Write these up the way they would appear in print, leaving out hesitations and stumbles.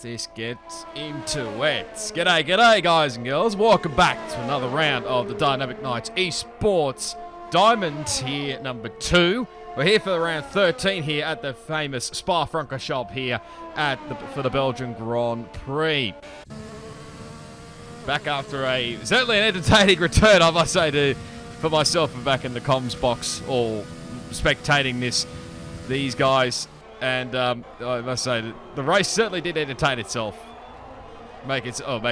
Let's get into it. G'day guys and girls. Welcome back to another round of the Dynamic Knights Esports Diamond Tier number 2. We're here for round 13 here at the famous Spectator shop here for the Belgian Grand Prix. Back after certainly an entertaining return, I must say, for myself and back in the comms box, all spectating these guys. And I must say, the race certainly did entertain itself. Make itself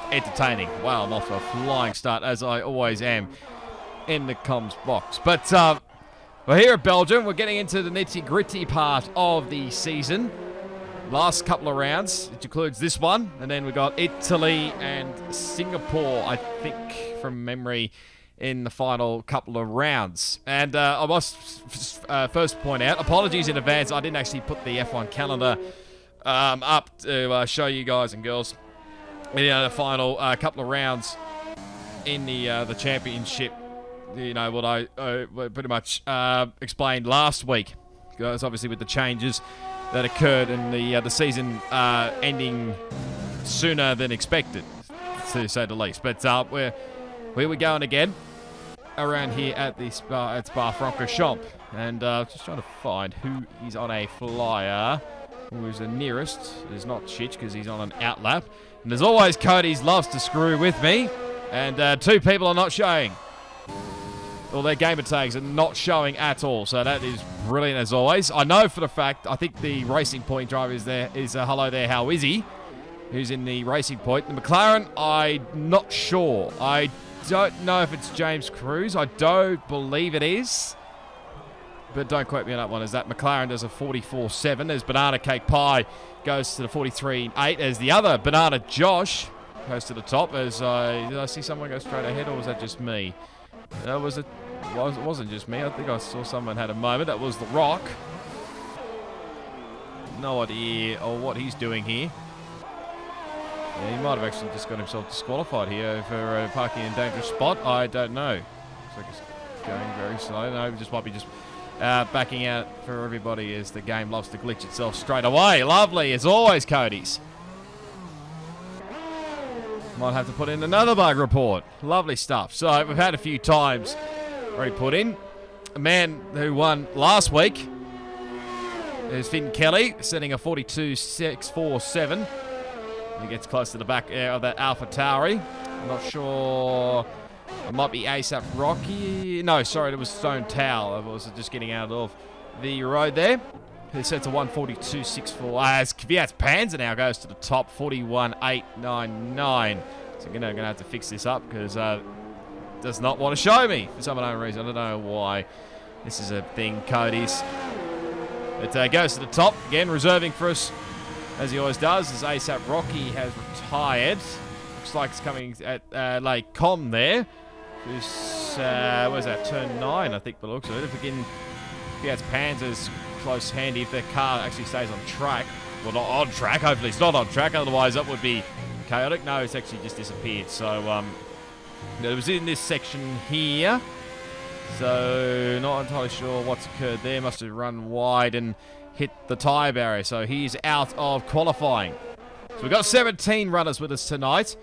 entertaining. Wow, I'm off to a flying start, as I always am in the comms box. But we're here at Belgium. We're getting into the nitty-gritty part of the season. Last couple of rounds, it includes this one. And then we got Italy and Singapore, I think, from memory, in the final couple of rounds. And I must first point out, apologies in advance, I didn't actually put the F1 calendar up to show you guys and girls the final couple of rounds in the championship. You know, what I pretty much explained last week, guys, obviously with the changes that occurred in the season ending sooner than expected, to say the least. But here we're going again around here at the Spectator shop, and just trying to find who is on a flyer. Who is the nearest? It's not Chich, because he's on an outlap. And as always, Cody's loves to screw with me, and 2 people are not showing. Well, their gamer tags are not showing at all, so that is brilliant as always. I know for the fact, I think the Racing Point driver is there. Hello there, how is he? Who's in the Racing Point. The McLaren, I'm not sure. I don't know if it's James Cruz. I don't believe it is. But don't quote me on that one, as that McLaren does a 44.7. As Banana Cake Pie goes to the 43.8. As the other Banana Josh goes to the top. As did I see someone go straight ahead, or was that just me? It wasn't just me. I think I saw someone had a moment. That was The Rock. No idea what he's doing here. Yeah, he might have actually just got himself disqualified here for parking in a dangerous spot. I don't know. Looks like it's going very slow. No, it just might be just backing out for everybody, as the game loves to glitch itself straight away. Lovely, as always, Cody's. Might have to put in another bug report. Lovely stuff. So we've had a few times already put in. A man who won last week is Finn Kelly, setting a 42.647. He gets close to the back of that Alpha Tauri. I'm not sure. It might be ASAP Rocky. No, sorry, it was Stone Towel. I was just getting out of the road there. He sets a 142.64. As Kvyat's Panzer now goes to the top, 41.899. So I'm going to have to fix this up, because it does not want to show me for some unknown reason. I don't know why. This is a thing, Cody's. It goes to the top again, reserving for us, as he always does, as ASAP Rocky has retired. Looks like it's coming at Lake Com there. Who's, where's that? Turn 9, I think, the looks of it. If again, Kvyat's Panzer's close handy if their car actually stays on track. Well, not on track. Hopefully it's not on track. Otherwise, that would be chaotic. No, it's actually just disappeared. So, it was in this section here. So, not entirely sure what's occurred there. Must have run wide and hit the tyre barrier. So, he's out of qualifying. So, we've got 17 runners with us tonight.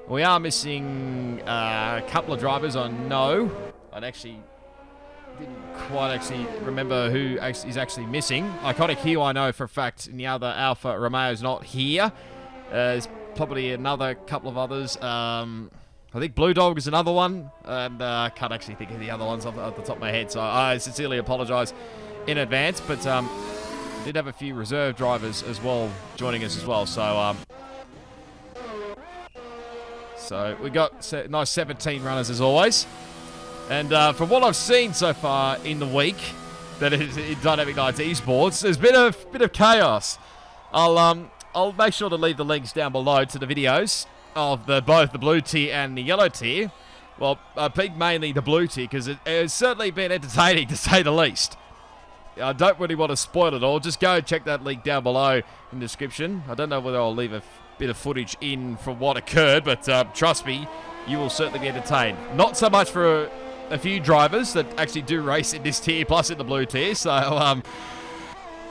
We are missing a couple of drivers, I know. I'd actually didn't quite actually remember who is actually missing. Iconic Hero, I know for a fact, in the other Alpha Romeo's not here. There's probably another couple of others. I think Blue Dog is another one, and I can't actually think of the other ones off the top of my head, so I sincerely apologise in advance. But did have a few reserve drivers as well joining us as well, so we got nice 17 runners as always. And from what I've seen so far in the week that is in Dynamic Knights Esports, there's been a bit of chaos. I'll make sure to leave the links down below to the videos of both the blue tier and the yellow tier. Well, I picked mainly the blue tier because it has certainly been entertaining, to say the least. I don't really want to spoil it all. Just go check that link down below in the description. I don't know whether I'll leave a bit of footage in from what occurred, but trust me, you will certainly be entertained. Not so much for a few drivers that actually do race in this tier, plus in the blue tier. So,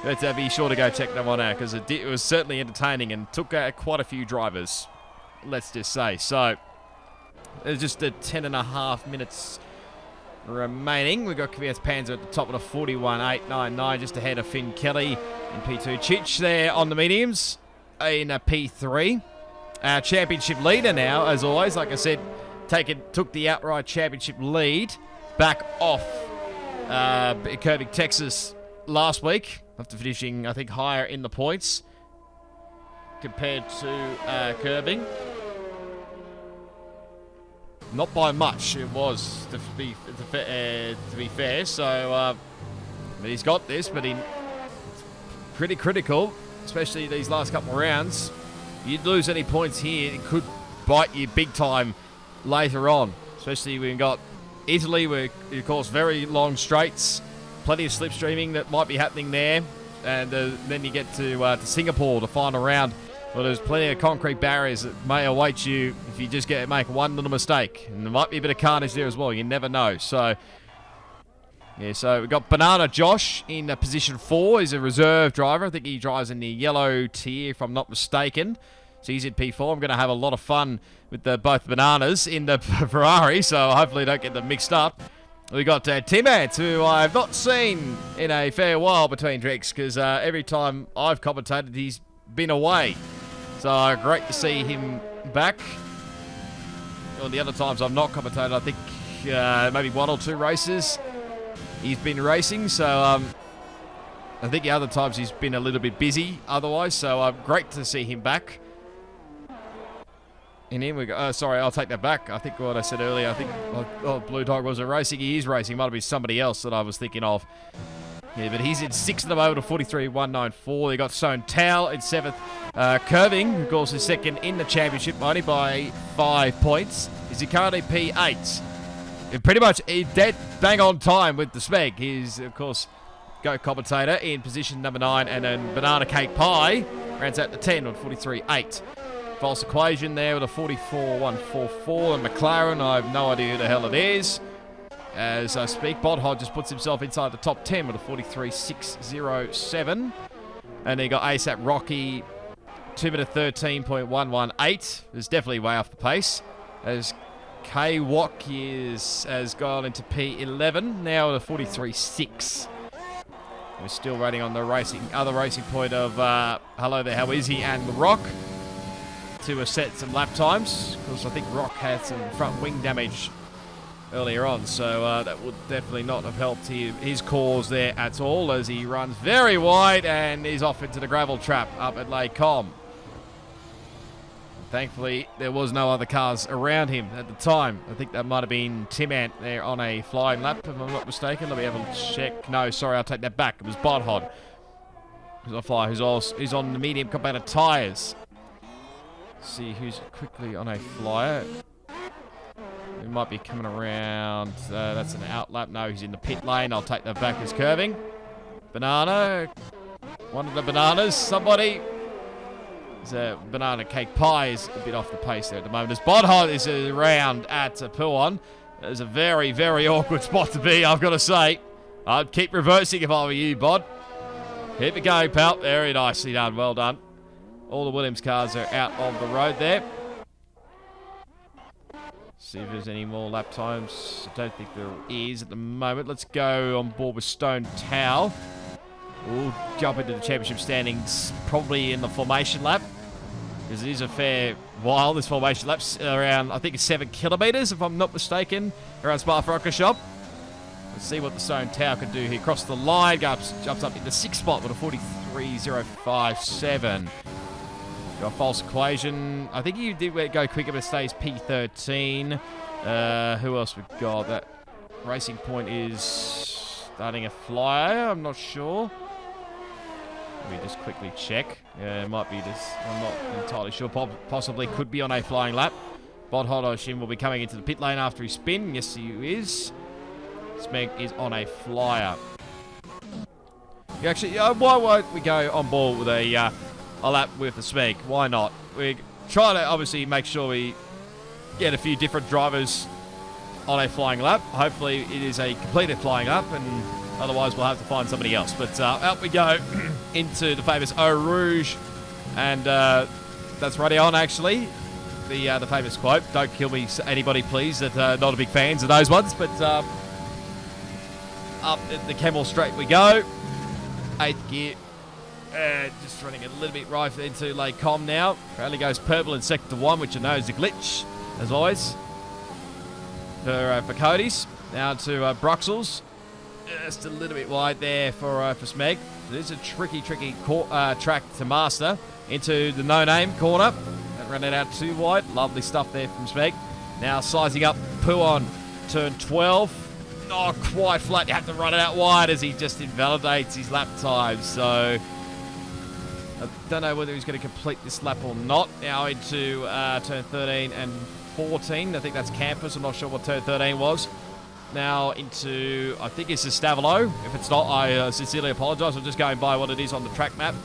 But be sure to go check that one out because it was certainly entertaining and took quite a few drivers, let's just say. So, there's just 10.5 minutes remaining. We've got Kvyat Panzer at the top of the 41.899, just ahead of Finn Kelly and P2 Chich there on the mediums in P3. Our championship leader now, as always, like I said, took the outright championship lead back off Curving Texas last week, after finishing, I think, higher in the points compared to Curving. Not by much, it was, to be fair. So, but he's got this, but it's pretty critical, especially these last couple of rounds. You'd lose any points here, it could bite you big time later on. Especially when you've got Italy, where, of course, very long straights, plenty of slipstreaming that might be happening there. And then you get to Singapore, the final round. Well, there's plenty of concrete barriers that may await you if you just make one little mistake. And there might be a bit of carnage there as well. You never know. So, yeah, so we've got Banana Josh in position 4. He's a reserve driver. I think he drives in the yellow tier, if I'm not mistaken. So he's in P4. I'm going to have a lot of fun with both Bananas in the Ferrari, so hopefully don't get them mixed up. We got Tim Ant, who I've not seen in a fair while between tricks, because every time I've commentated, he's been away. So great to see him back. Well, the other times I've not commentated, I think maybe 1 or 2 races he's been racing. So I think the other times he's been a little bit busy otherwise. So great to see him back. And in we go. Sorry, I'll take that back. I think what I said earlier, I think Blue Dog wasn't racing. He is racing. Might have been somebody else that I was thinking of. Yeah, but he's in 6th at the moment of 43.194. They got Sohn Tao in 7th. Curving, of course, is 2nd in the championship, only by 5 points. Is currently P8. And pretty much dead bang on time with the spec. He's, of course, Go Commentator in position number 9. And then Banana Cake Pie rounds out to 10 on 43.8. False Equation there with a 44.144. And McLaren, I have no idea who the hell it is. As I speak, Bodhod just puts himself inside the top 10 with a 43.607. And then you got ASAP Rocky, 2 minute 13.118. Is definitely way off the pace. As K-Wok has gone into P11, now with a 43.6. We're still waiting on the other racing point of Hello There, How Is He, and The Rock to set some lap times, because I think Rock had some front wing damage earlier on, so that would definitely not have helped his cause there at all, as he runs very wide and is off into the gravel trap up at Lake Com. Thankfully, there was no other cars around him at the time. I think that might have been Tim Ant there on a flying lap, if I'm not mistaken. Let me have a check. No, sorry, I'll take that back. It was Bodhod who's on the medium compounded tyres. See who's quickly on a flyer. He might be coming around. That's an out lap. No, he's in the pit lane. I'll take that back as Curving. Banana. One of the Bananas. Somebody. Banana Cake Pie is a bit off the pace there at the moment. As Bodhod is around at Puon. It's a very, very awkward spot to be, I've got to say. I'd keep reversing if I were you, Bod. Keep it going, pal. Very nicely done. Well done. All the Williams cars are out of the road there. See if there's any more lap times. I don't think there is at the moment. Let's go on board with Stone Tao. We'll jump into the championship standings probably in the formation lap, because it is a fair while. This formation lap's around, I think it's 7 kilometres, if I'm not mistaken, around Spa-Francorchamps. Let's see what the Stone Tao can do here. Across the line, jumps up into 6th spot with a 43.057. Got False Equation. I think you did go quicker, but stays P13. Who else we've got? That Racing Point is starting a flyer. I'm not sure. Let me just quickly check. It might be this. I'm not entirely sure. Possibly could be on a flying lap. Bodhod Oshim will be coming into the pit lane after his spin. Yes, he is. Smeg is on a flyer. Actually, why won't we go on board with a lap with the Smeg? Why not? We're trying to obviously make sure we get a few different drivers on a flying lap. Hopefully it is a completed flying lap, and otherwise we'll have to find somebody else. But out we go. into the famous Eau Rouge. And that's right on, actually. The famous quote. Don't kill me, anybody, please, that not a big fans of those ones. But up the Camel Straight we go. 8th gear. Just running a little bit right into Lake Com now. Apparently goes purple in Sector 1, which I know is a glitch, as always, for Cody's. Now to Bruxelles. Just a little bit wide there for Smeg. It is a tricky track to master. Into the no-name corner. Don't run it out too wide. Lovely stuff there from Smeg. Now sizing up Puon, turn 12. Not quite flat. You have to run it out wide as he just invalidates his lap time. So I don't know whether he's going to complete this lap or not. Now into turn 13 and 14. I think that's Campus. I'm not sure what turn 13 was. Now into, I think it's the Stavilo. If it's not, I sincerely apologise. I'm just going by what it is on the track map.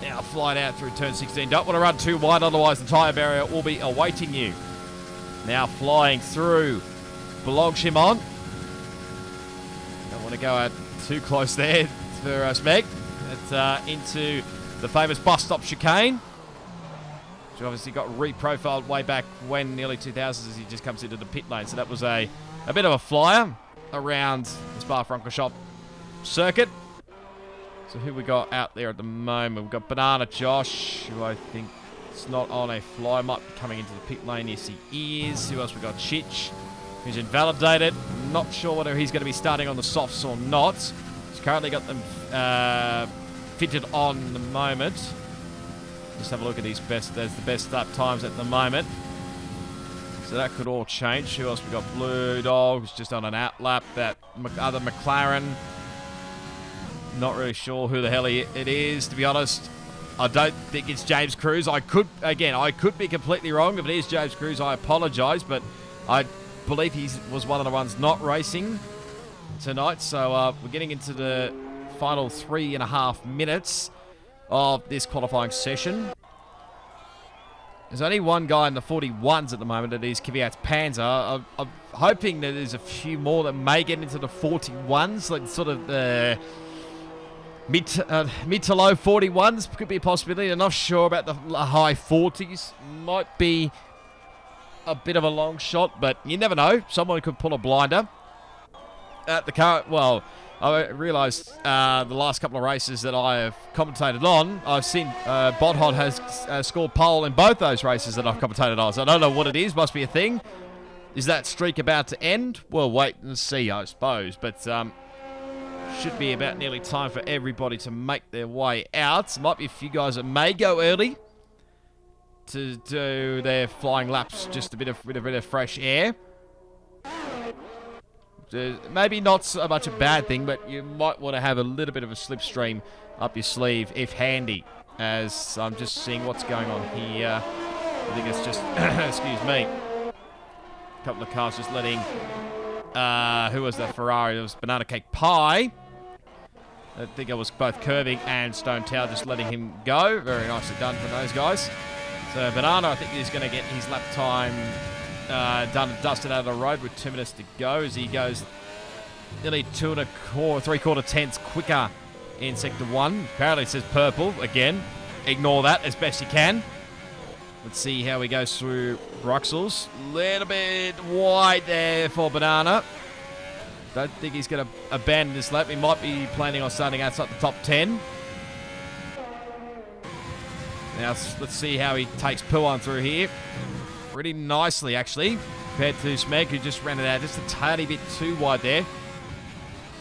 Now flying out through turn 16. Don't want to run too wide, otherwise the tyre barrier will be awaiting you. Now flying through Belgium. Don't want to go out too close there for Smeg. It's into the famous bus stop chicane, which obviously got reprofiled way back when, early 2000s, as he just comes into the pit lane. So that was a bit of a flyer around the Spa-Francorchamps circuit. So who we got out there at the moment? We've got Banana Josh, who I think is not on a fly. Might be coming into the pit lane. Yes, he is. Who else we got? Chich, who's invalidated. Not sure whether he's going to be starting on the softs or not. He's currently got them fitted on at the moment. Just have a look at his best. There's the best start times at the moment. So that could all change. Who else we got? Blue Dogs just on an out lap. That other McLaren. Not really sure who the hell it is, to be honest. I don't think it's James Cruz. I could be completely wrong. If it is James Cruz, I apologise, but I believe he was one of the ones not racing tonight. So we're getting into the final 3.5 minutes of this qualifying session. There's only one guy in the 41s at the moment. It is Kvyat's Panzer. I'm hoping that there's a few more that may get into the 41s, like sort of the mid to low 41s could be a possibility. I'm not sure about the high 40s. Might be a bit of a long shot, but you never know. Someone could pull a blinder. At the current, well, I realised the last couple of races that I have commentated on, I've seen Bodhod has scored pole in both those races that I've commentated on. So I don't know what it is. Must be a thing. Is that streak about to end? We'll wait and see, I suppose. But should be about nearly time for everybody to make their way out. Might be a few guys that may go early to do their flying laps, just a bit of fresh air. Maybe not so much a bad thing, but you might want to have a little bit of a slipstream up your sleeve, if handy, as I'm just seeing what's going on here. I think it's just, excuse me, a couple of cars just letting, who was that Ferrari? It was Banana Cake Pie. I think it was both Curving and Stone Tower just letting him go. Very nicely done from those guys. So Banana, I think he's going to get his lap time done and dusted out of the road with 2 minutes to go, as he goes nearly 2 3/4 tenths quicker in Sector 1. Apparently it says purple. Again, ignore that as best you can. Let's see how he goes through Bruxelles. Little bit wide there for Banana. Don't think he's going to abandon this lap. He might be planning on starting outside the top 10. Now let's see how he takes Puon through here. Pretty nicely, actually, compared to Smeg, who just ran it out just a tiny bit too wide there.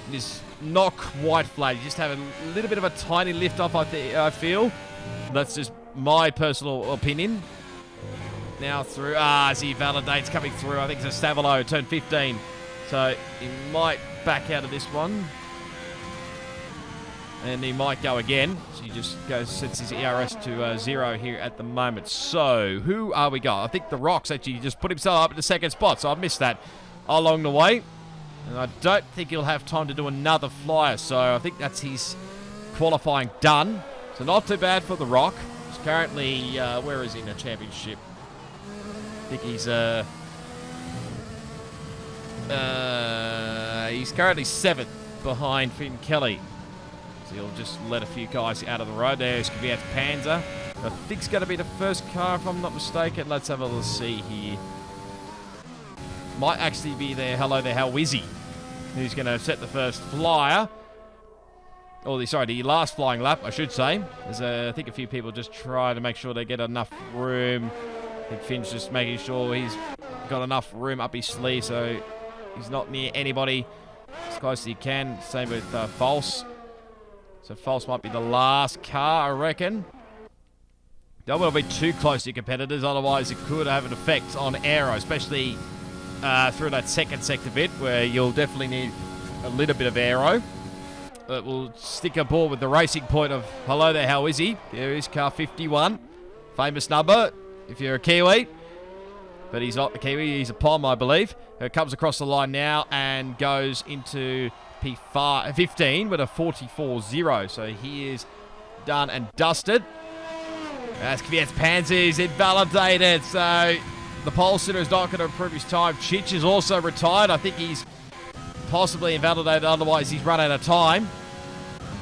It is not quite flat. You just have a little bit of a tiny lift off, I feel. That's just my personal opinion. Now through, as he validates coming through, I think it's a Stavilo, turn 15. So he might back out of this one. And he might go again. So he just sets his ERS to 0 here at the moment. So, who are we got? I think the Rocks actually just put himself up in the second spot. So I missed that along the way. And I don't think he'll have time to do another flyer. So I think that's his qualifying done. So not too bad for the Rock. He's currently, where is he in the championship? I think he's currently 7th behind Finn Kelly. So So he'll just let a few guys out of the road. There's Kvyat's Panzer. I think it's going to be the first car, if I'm not mistaken. Let's have a little see here. Might actually be there. Hello there, how Wizzy, who's going to set the first flyer. Or the last flying lap, I should say. There's I think a few people just try to make sure they get enough room. I think Finn's just making sure he's got enough room up his sleeve so he's not near anybody as close as he can. Same with False. So False might be the last car, I reckon. Don't want to be too close to your competitors, otherwise it could have an effect on aero, especially through that second sector bit where you'll definitely need a little bit of aero. But we'll stick aboard with the racing point of hello there, how is he? There is car 51. Famous number if you're a Kiwi. But he's not a Kiwi, he's a Pom, I believe. Who comes across the line now and goes into P15 with a 44.0. So he is done and dusted. As Kvyat's Panzer is invalidated. So the pole sitter is not going to improve his time. Chich is also retired. I think he's possibly invalidated, otherwise he's run out of time.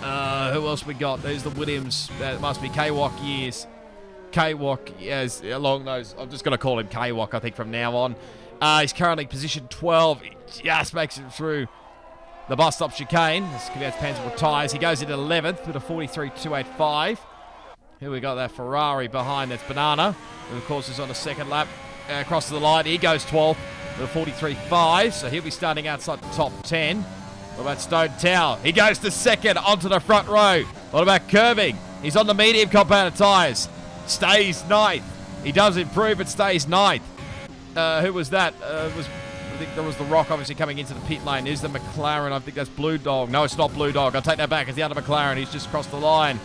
Who else we got? There's the Williams. That must be K-Walk years. K-Walk, yes, along those. I'm just going to call him K-Walk, I think, from now on. He's currently position 12. He just makes it through the bus stop chicane. As Kvyat's Panzer retires. He goes into 11th with a 43.285. Here we got that Ferrari behind. That's Banana, who of course is on the second lap. Across the line, he goes 12th with a 43.5, so he'll be starting outside the top 10. What about Stone Tower? He goes to second onto the front row. What about Curving? He's on the medium compounded tyres. Stays ninth. He does improve, but stays ninth. Who was that? I think there was the Rock, obviously, coming into the pit lane. Is the McLaren? I think that's Blue Dog. No, it's not Blue Dog. I'll take that back. It's the other McLaren. He's just crossed the line.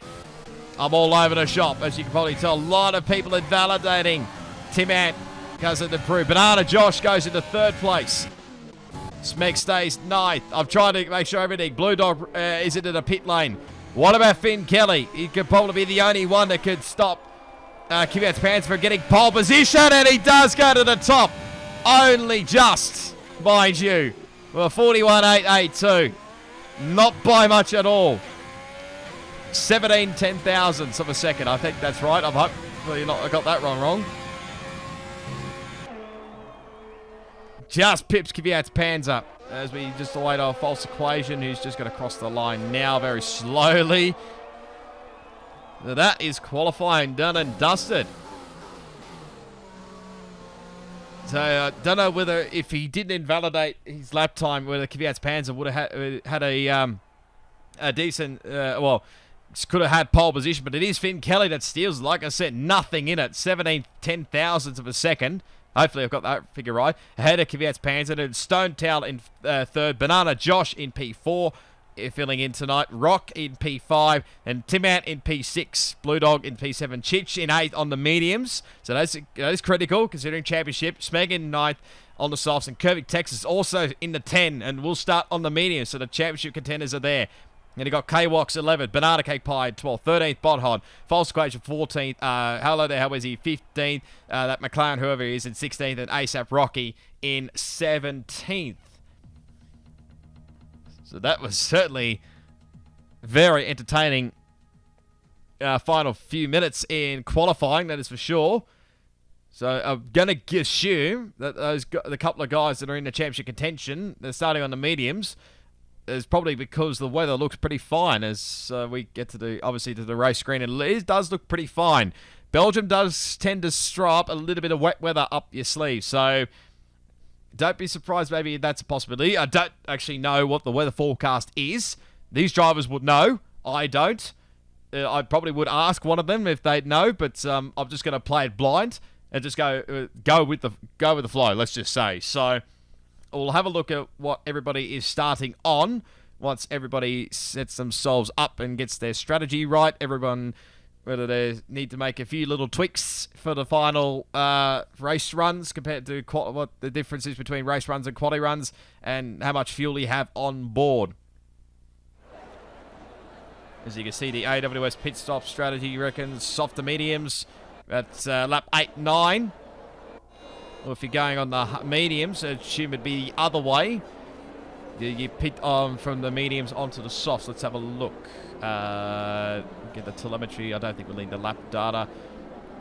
I'm all over the shop, as you can probably tell. A lot of people invalidating. Tim Ant goes into improve. Banana Josh goes into third place. Smeg stays ninth. I'm trying to make sure everything. Blue Dog is into the pit lane. What about Finn Kelly? He could probably be the only one that could stop Kvyat's Panzer from getting pole position, and he does go to the top. Only just, mind you. Well, 41.882. Not by much at all. 17 ten-thousandths of a second. I think that's right. I'm hopefully not. I got that wrong. Just pips Kvyat's Panzer as we just await our false equation, who's just going to cross the line now very slowly. That is qualifying done and dusted. So I don't know whether, if he didn't invalidate his lap time, whether Kvyat's Panzer would have had a decent, could have had pole position, but it is Finn Kelly that steals. Like I said, nothing in it. 17 ten-thousandths of a second. Hopefully I've got that figure right. Ahead of Kvyat's Panzer, and Stone Towel in third. Banana Josh in P4, filling in tonight. Rock in P5, and Tim Ant in P6. Blue Dog in P7. Chich in 8th on the mediums. So that is critical, considering championship. Smeg in 9th on the softs, and Curvic Texas also in the 10, and we'll start on the mediums, so the championship contenders are there. And you got K-Wox 11th, Banana Cake Pie 12th, 13th Bot False Equation 14th, hello there, how is he, 15th, that McLaren, whoever he is, in 16th, and ASAP Rocky in 17th. So that was certainly very entertaining final few minutes in qualifying, that is for sure. So I'm going to assume that the couple of guys that are in the championship contention, they're starting on the mediums, is probably because the weather looks pretty fine as we get to the race screen. And it does look pretty fine. Belgium does tend to strap a little bit of wet weather up your sleeve, so don't be surprised. Maybe that's a possibility. I don't actually know what the weather forecast is. These drivers would know. I don't. I probably would ask one of them if they'd know, but I'm just going to play it blind and just go with the flow. Let's just say so. We'll have a look at what everybody is starting on once everybody sets themselves up and gets their strategy right. Everyone, whether they need to make a few little tweaks for the final race runs compared to what the difference is between race runs and quali runs, and how much fuel you have on board. As you can see, the AWS pit stop strategy reckons softer mediums at lap 8, 9. Or if you're going on the mediums, I assume it'd be the other way. You picked on from the mediums onto the softs. Let's have a look. Get the telemetry. I don't think we'll need the lap data,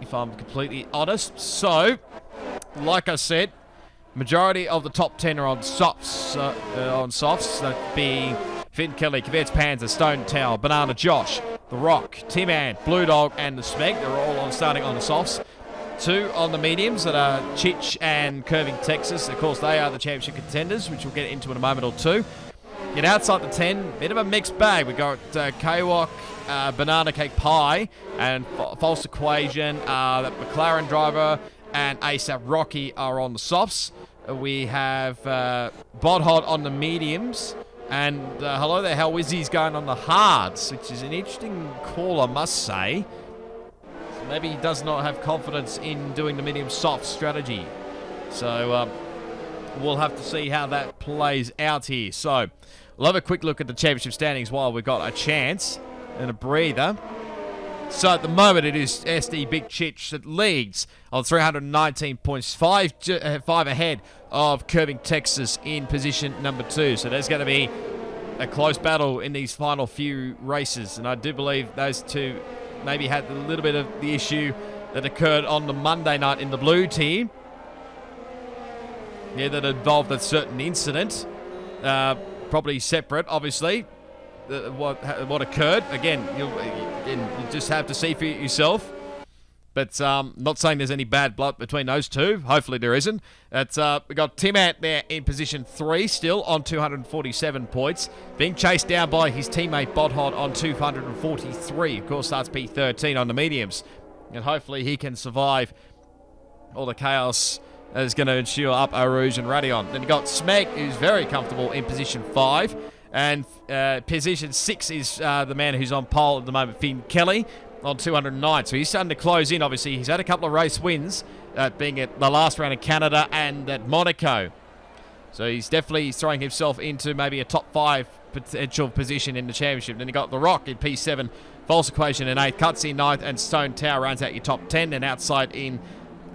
if I'm completely honest. So, like I said, majority of the top 10 are on softs. That being Finn Kelly, Kvetz Panzer, Stone Tower, Banana Josh, The Rock, Tim-Ant, Blue Dog, and the Smeg. They're all starting on the softs. 2 on the mediums that are Chich and Curving Texas. Of course, they are the championship contenders, which we'll get into in a moment or two. Get outside the 10, bit of a mixed bag. We got K-Walk, Banana Cake Pie, and False Equation. That McLaren driver and ASAP Rocky are on the softs. We have Bodhod on the mediums. And Hello There, How Wizzy's going on the hards, which is an interesting call, I must say. Maybe he does not have confidence in doing the medium soft strategy. So we'll have to see how that plays out here. So we'll have a quick look at the championship standings while we've got a chance and a breather. So at the moment it is SD Big Chich that leads on 319 points, 5 ahead of Curving Texas in position number 2. So there's going to be a close battle in these final few races. And I do believe those two maybe had a little bit of the issue that occurred on the Monday night in the blue team. Yeah, that involved a certain incident. Probably separate, obviously, what occurred. Again, you just have to see for yourself. But not saying there's any bad blood between those two. Hopefully there isn't. We got Tim-Ant there in position 3, still on 247 points. Being chased down by his teammate Bodhod on 243. Of course, that's P13 on the mediums. And hopefully he can survive all the chaos that is going to ensure up Arouge and Radion. Then you got Smeg, who's very comfortable in position 5. And position 6 is the man who's on pole at the moment, Finn Kelly, on 209. So he's starting to close in, obviously. He's had a couple of race wins, being at the last round in Canada and at Monaco. So he's definitely throwing himself into maybe a top 5 potential position in the championship. Then you got The Rock in P7, False Equation in 8th, Cuts in 9th, and Stone Tower rounds out your top 10. And outside in,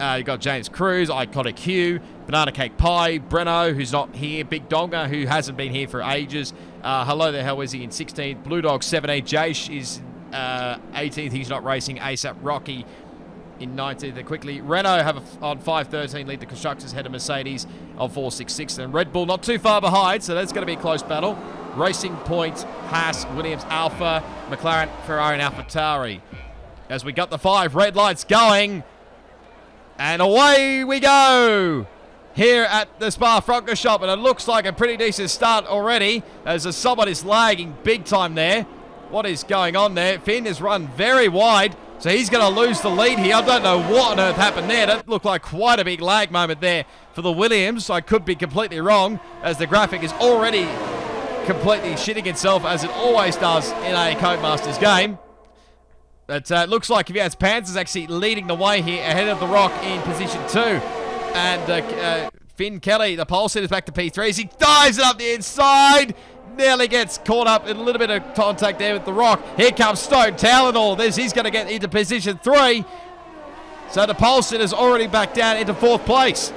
you got James Cruz, Iconic Hugh, Banana Cake Pie, Breno, who's not here, Big Donga, who hasn't been here for ages. Hello There, How is he in 16th? Blue Dog 17th. Jace is 18th. He's not racing. ASAP Rocky in 19th. And quickly, Renault have on 5.13 lead the constructors ahead of Mercedes on 4.66. And Red Bull not too far behind, so that's going to be a close battle. Racing Point, Haas, Williams, Alpha, McLaren, Ferrari, and AlphaTauri. As we got the 5 red lights going, and away we go here at the Spa-Francorchamps shop, and it looks like a pretty decent start already as somebody's lagging big time there. What is going on there? Finn has run very wide, so he's going to lose the lead here. I don't know what on earth happened there. That looked like quite a big lag moment there for the Williams. I could be completely wrong, as the graphic is already completely shitting itself, as it always does in a Codemasters game. But it looks like Kvetz Panzer is actually leading the way here ahead of The Rock in position 2. And Finn Kelly, the pole sitter, is back to P3 as he dives it up the inside. Nearly gets caught up in a little bit of contact there with The Rock. Here comes Stone Tower and all this. He's going to get into position 3. So the pole sitter's already back down into 4th place.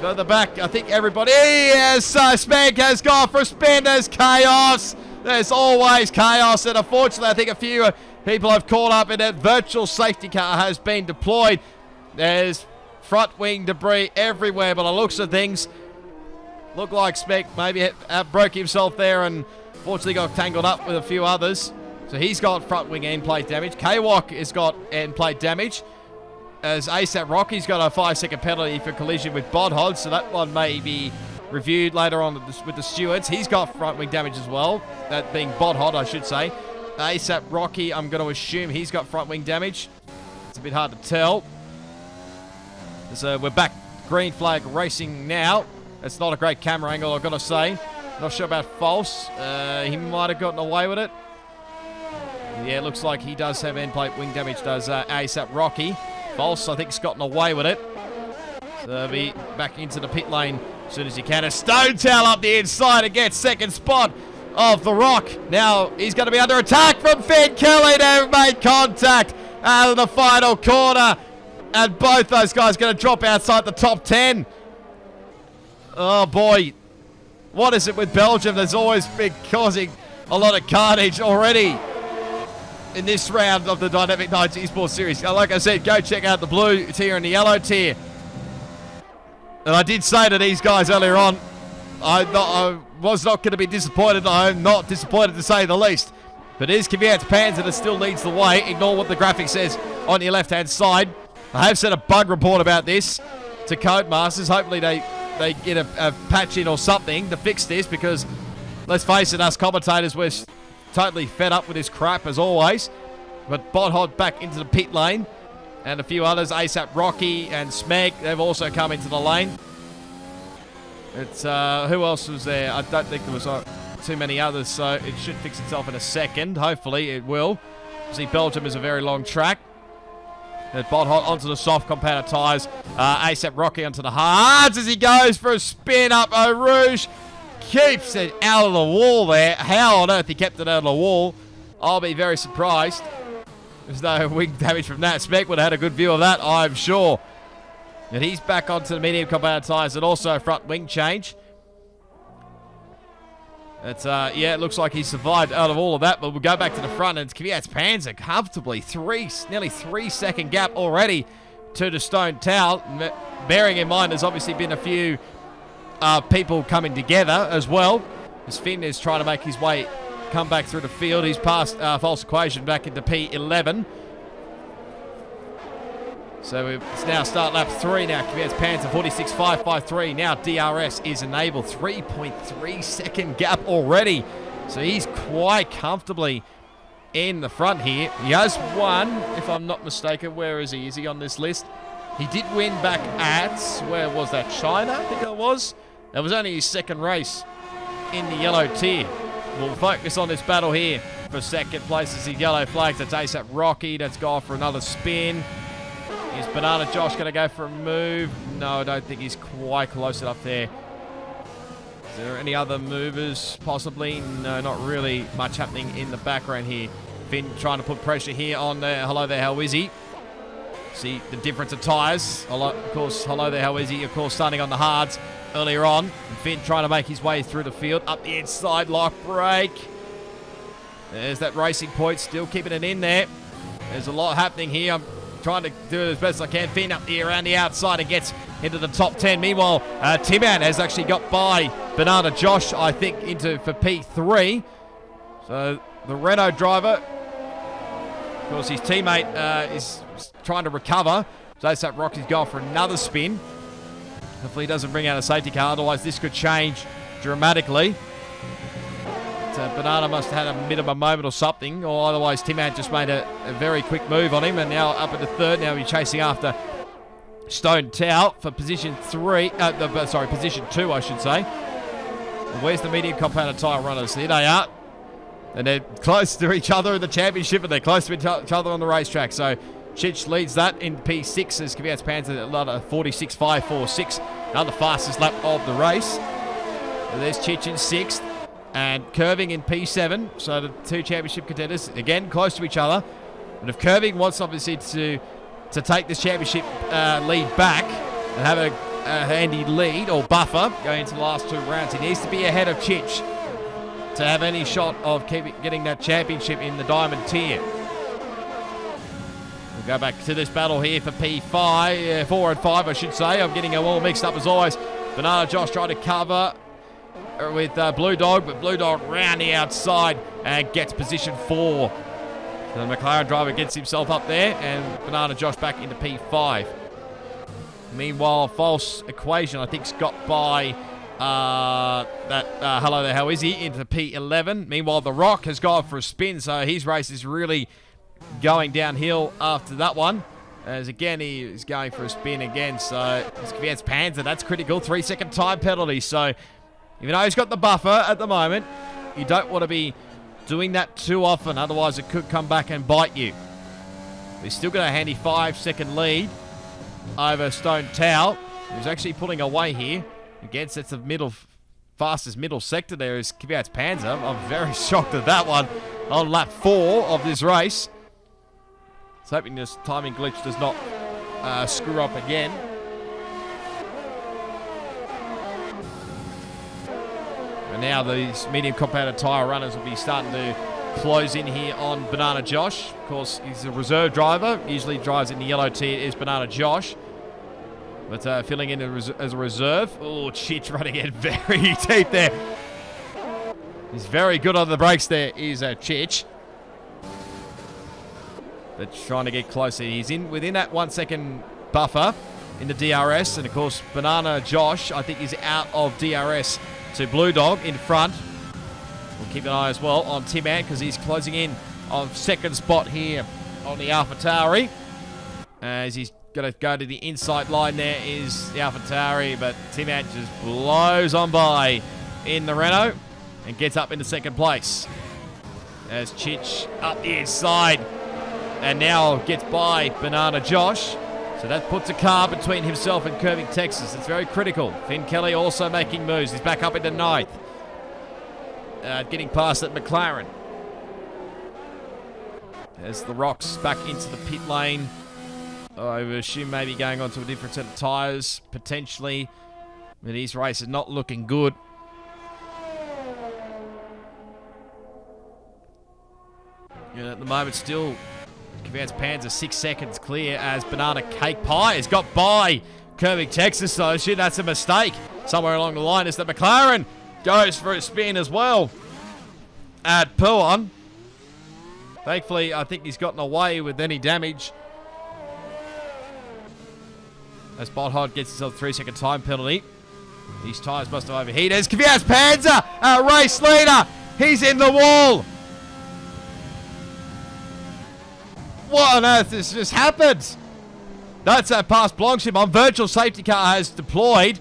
Further back, I think everybody... Yes, Speg has gone for a spin. There's chaos. There's always chaos. And unfortunately, I think a few people have caught up in it. Virtual safety car has been deployed. There's front wing debris everywhere, but by the looks of things, look like Spec maybe broke himself there and fortunately got tangled up with a few others. So he's got front wing end plate damage. K-Walk has got end plate damage. As ASAP Rocky's got a 5-second penalty for collision with Bodhod, so that one may be reviewed later on with the stewards. He's got front wing damage as well, that being Bodhod, I should say. ASAP Rocky, I'm going to assume he's got front wing damage. It's a bit hard to tell. So we're back green flag racing now. It's not a great camera angle, I've got to say. Not sure about False. He might have gotten away with it. Yeah, it looks like he does have end plate wing damage, does ASAP Rocky. False, I think, has gotten away with it. So they'll be back into the pit lane as soon as he can. A Stone Towel up the inside and gets second spot of The Rock. Now he's going to be under attack from Finn Kelly. They've made contact out of the final corner. And both those guys going to drop outside the top 10. Oh, boy. What is it with Belgium that's always been causing a lot of carnage already in this round of the Dynamic Nights Esports Series? Like I said, go check out the blue tier and the yellow tier. And I did say to these guys earlier on, I was not going to be disappointed. I'm not disappointed to say the least. But it is Kvyat's Panzer that still leads the way. Ignore what the graphic says on your left-hand side. I have sent a bug report about this to Codemasters. Hopefully they get a patch in or something to fix this, because let's face it, us commentators, we're totally fed up with this crap as always. But Bot back into the pit lane, and a few others, ASAP Rocky and Smeg, they've also come into the lane. It's who else was there? I don't think there was too many others, so it should fix itself in a second. Hopefully it will. See, Belgium is a very long track. Bot onto the soft compounded tyres. ASAP Rocky onto the hards as he goes for a spin up. Rouge keeps it out of the wall there. How on earth he kept it out of the wall, I'll be very surprised. There's no wing damage from that. Spec would have had a good view of that, I'm sure. And he's back onto the medium compounded tyres and also a front wing change. It's, yeah, it looks like he survived out of all of that, but we'll go back to the front, and it's Kvyat's Panzer comfortably. Nearly 3 second gap already to the Stone Towel. Bearing in mind, there's obviously been a few people coming together as well. As Finn is trying to make his way, come back through the field. He's passed False Equation back into P11. So it's now start lap 3 now. Kvyat's Panzer 46.553. Now DRS is enabled. 3.3 second gap already. So he's quite comfortably in the front here. He has won, if I'm not mistaken. Where is he? Is he on this list? He did win back at, where was that? China, I think it was. That was only his second race in the yellow tier. We'll focus on this battle here for second place as the yellow flags. That's ASAP Rocky. That's gone for another spin. Is Banana Josh going to go for a move? No, I don't think he's quite close enough there. Is there any other movers possibly? No, not really much happening in the background here. Finn trying to put pressure here on Hello There, How Is He? See the difference of tyres. Of course, Hello There, How Is He? Of course, starting on the hards earlier on. And Finn trying to make his way through the field. Up the inside, lock break. There's that racing point, still keeping it in there. There's a lot happening here. I'm trying to do it as best I can. Finn up here around the outside and gets into the top 10. Meanwhile, Timan has actually got by Banana Josh, I think, for P3. So the Renault driver, of course, his teammate is trying to recover. So ASAP Rocky's going for another spin. Hopefully he doesn't bring out a safety car, otherwise this could change dramatically. Banana must have had a bit of a moment or something, or otherwise Timan just made a very quick move on him, and now up into third. Now he's chasing after Stone Towel for position 2, I should say. And where's the medium compounded tyre runners? Here they are. And they're close to each other in the championship, and they're close to each other on the racetrack. So Chich leads that in P6 as Kvyat's Panzer at 46.546. Another fastest lap of the race. And there's Chich in 6th. And Curving in P7, so the two championship contenders, again, close to each other. But if Curving wants, obviously, to take this championship lead back and have a handy lead or buffer going into the last 2 rounds, he needs to be ahead of Chich to have any shot of getting that championship in the diamond tier. We'll go back to this battle here for P5, 4 and 5, I should say. I'm getting them all mixed up as always. Banana Josh trying to cover with Blue Dog, but Blue Dog round the outside and gets position 4. So the McLaren driver gets himself up there, and Banana Josh back into P5. Meanwhile, False Equation, I think, got by Hello There, How Is He? Into P11. Meanwhile, The Rock has gone for a spin, so his race is really going downhill after that one. As again, he is going for a spin again, so it's Kvyat's Panzer. That's critical. 3 second time penalty, so even though he's got the buffer at the moment, you don't want to be doing that too often, otherwise it could come back and bite you. He's still got a handy 5 second lead over Stone Towel, who's actually pulling away here. Again, that's the fastest middle sector there is Kvyat's Panzer. I'm very shocked at that one on lap 4 of this race. Let's hoping this timing glitch does not screw up again. And now these medium compounded tyre runners will be starting to close in here on Banana Josh. Of course, he's a reserve driver. Usually drives in the yellow tee is Banana Josh. But filling in as a reserve. Oh, Chich running in very deep there. He's very good on the brakes there, is Chich. But trying to get closer. He's within that 1 second buffer in the DRS. And, of course, Banana Josh, I think, is out of DRS to Blue Dog in front. We'll keep an eye as well on Tim Ant because he's closing in on second spot here on the AlphaTauri. As he's going to go to the inside line, there is the AlphaTauri, but Tim Ant just blows on by in the Renault and gets up into second place. As Chich up the inside and now gets by Banana Josh. So that puts a car between himself and Curving Texas. It's very critical. Finn Kelly also making moves. He's back up into ninth. Getting past that McLaren. As the Rocks back into the pit lane. I would assume maybe going on to a different set of tyres, potentially. But his race is not looking good. And at the moment still, Advance Panzer 6 seconds clear as Banana Cake Pie has got by Curving Texas. So I assume that's a mistake. Somewhere along the line as the McLaren goes for a spin as well at Puan. Thankfully, I think he's gotten away with any damage. As Botthod gets himself a 3 second time penalty. These tyres must have overheated. As Kvyat Panzer, our race leader, he's in the wall. What on earth has just happened? That's that past Blanchimon. Virtual safety car has deployed.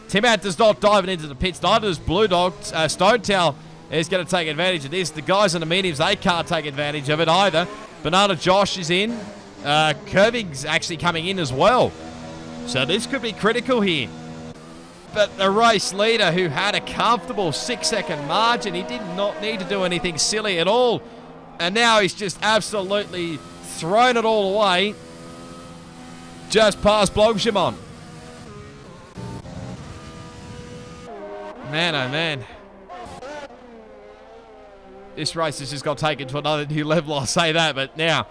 Tim Ant does not dive into the pits. Neither does Blue Dog. Stone Tail is going to take advantage of this. The guys on the mediums, they can't take advantage of it either. Banana Josh is in. Curving's actually coming in as well. So this could be critical here. But the race leader, who had a comfortable 6 second margin, he did not need to do anything silly at all. And now he's just absolutely thrown it all away. Just past Blogshimon. Man, oh man. This race has just got taken to another new level, I'll say that. But now,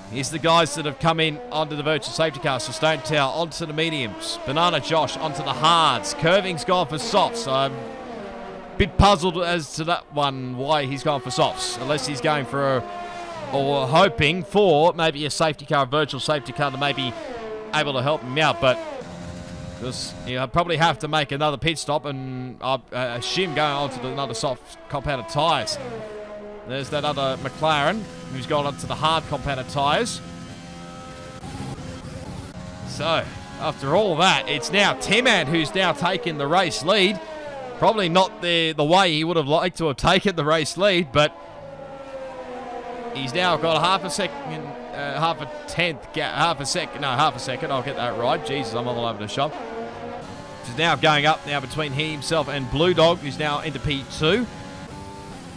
here's the guys that have come in onto the virtual safety car. So Stone Tower onto the mediums. Banana Josh onto the hards. Curving's gone for softs. I'm a bit puzzled as to that one, why he's gone for softs. Unless he's going for or hoping for maybe a safety car, a virtual safety car to maybe able to help him out. But because I'll probably have to make another pit stop and assume going on to another soft compounded tyres. There's that other McLaren who's gone onto the hard compounded tyres. So, after all that, it's now Tim Ant who's now taken the race lead. Probably not the way he would have liked to have taken the race lead, but he's now got half a second, half a second, I'll get that right. Jesus, I'm all over the shop. He's now going up now between himself and Blue Dog, who's now into P2.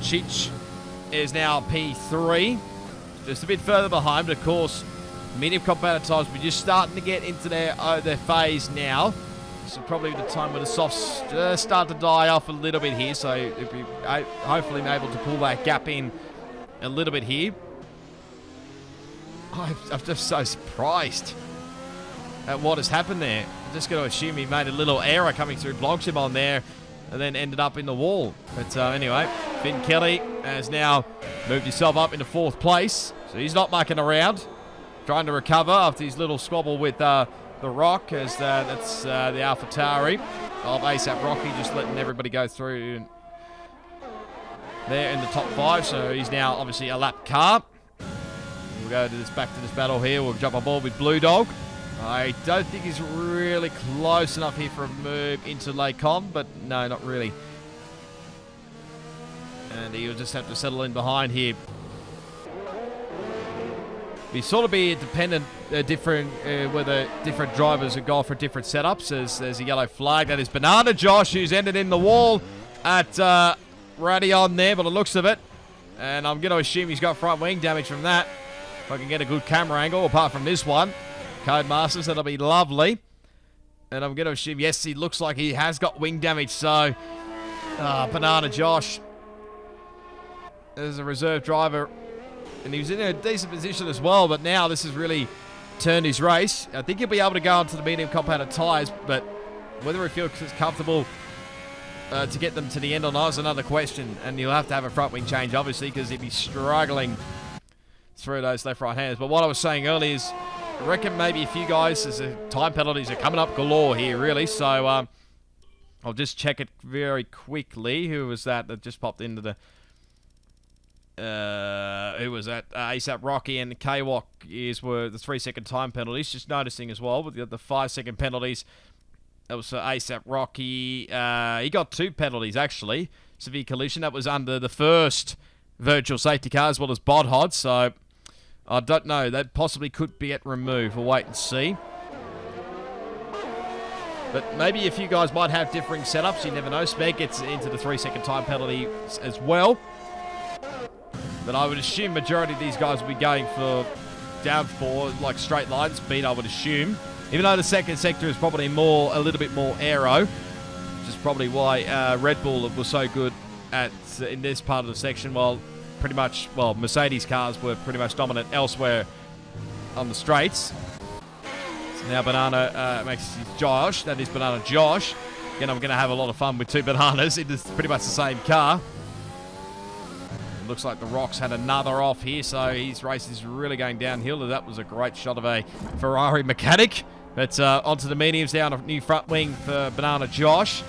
Chich is now P3. Just a bit further behind, but of course, medium compounded tyres, we're just starting to get into their phase now. So probably the time where the softs just start to die off a little bit here. So it'll be hopefully able to pull that gap in a little bit here. I'm just so surprised at what has happened there. I'm just going to assume he made a little error coming through Blanchimon there and then ended up in the wall. But anyway, Finn Kelly has now moved himself up into 4th place. So he's not mucking around, trying to recover after his little squabble with the Rock, as that's the AlphaTauri of ASAP Rocky, just letting everybody go through there in the top 5. So he's now obviously a lap car. We'll go to back to this battle here. We'll jump on board with Blue Dog. I don't think he's really close enough here for a move into Laycom, but no, not really. And he'll just have to settle in behind here. We sort of be dependent, different whether different drivers have gone for different setups. As there's a yellow flag. That is Banana Josh, who's ended in the wall at Radion there, by the looks of it. And I'm going to assume he's got front wing damage from that. If I can get a good camera angle, apart from this one. Codemasters, that'll be lovely. And I'm going to assume, yes, he looks like he has got wing damage. So Banana Josh. There's a reserve driver. And he was in a decent position as well, but now this has really turned his race. I think he'll be able to go onto the medium compounded tyres, but whether he feels comfortable to get them to the end or not is another question. And you'll have to have a front wing change, obviously, because he'd be struggling through those left-right hands. But what I was saying earlier is, I reckon maybe a few guys, as time penalties are coming up galore here, really. So I'll just check it very quickly. Who was that just popped into the... who was that? ASAP Rocky and Kwok were the 3-second time penalties. Just noticing as well, with the 5-second penalties, that was for ASAP Rocky. He got 2 penalties, actually. Severe collision. That was under the first virtual safety car as well as Bodhod. So I don't know. That possibly could be at remove. We'll wait and see. But maybe a few guys might have differing setups. You never know. Speg gets into the 3-second time penalty as well. But I would assume majority of these guys will be going for down 4, like straight line speed, I would assume. Even though the second sector is probably a little bit more aero, which is probably why Red Bull was so good in this part of the section, while Mercedes cars were pretty much dominant elsewhere on the straights. So now Banana makes his Josh. That is Banana Josh. Again, I'm going to have a lot of fun with 2 bananas. It is pretty much the same car. Looks like the Rocks had another off here, so his race is really going downhill. That was a great shot of a Ferrari mechanic. But onto the mediums, down a new front wing for Banana Josh.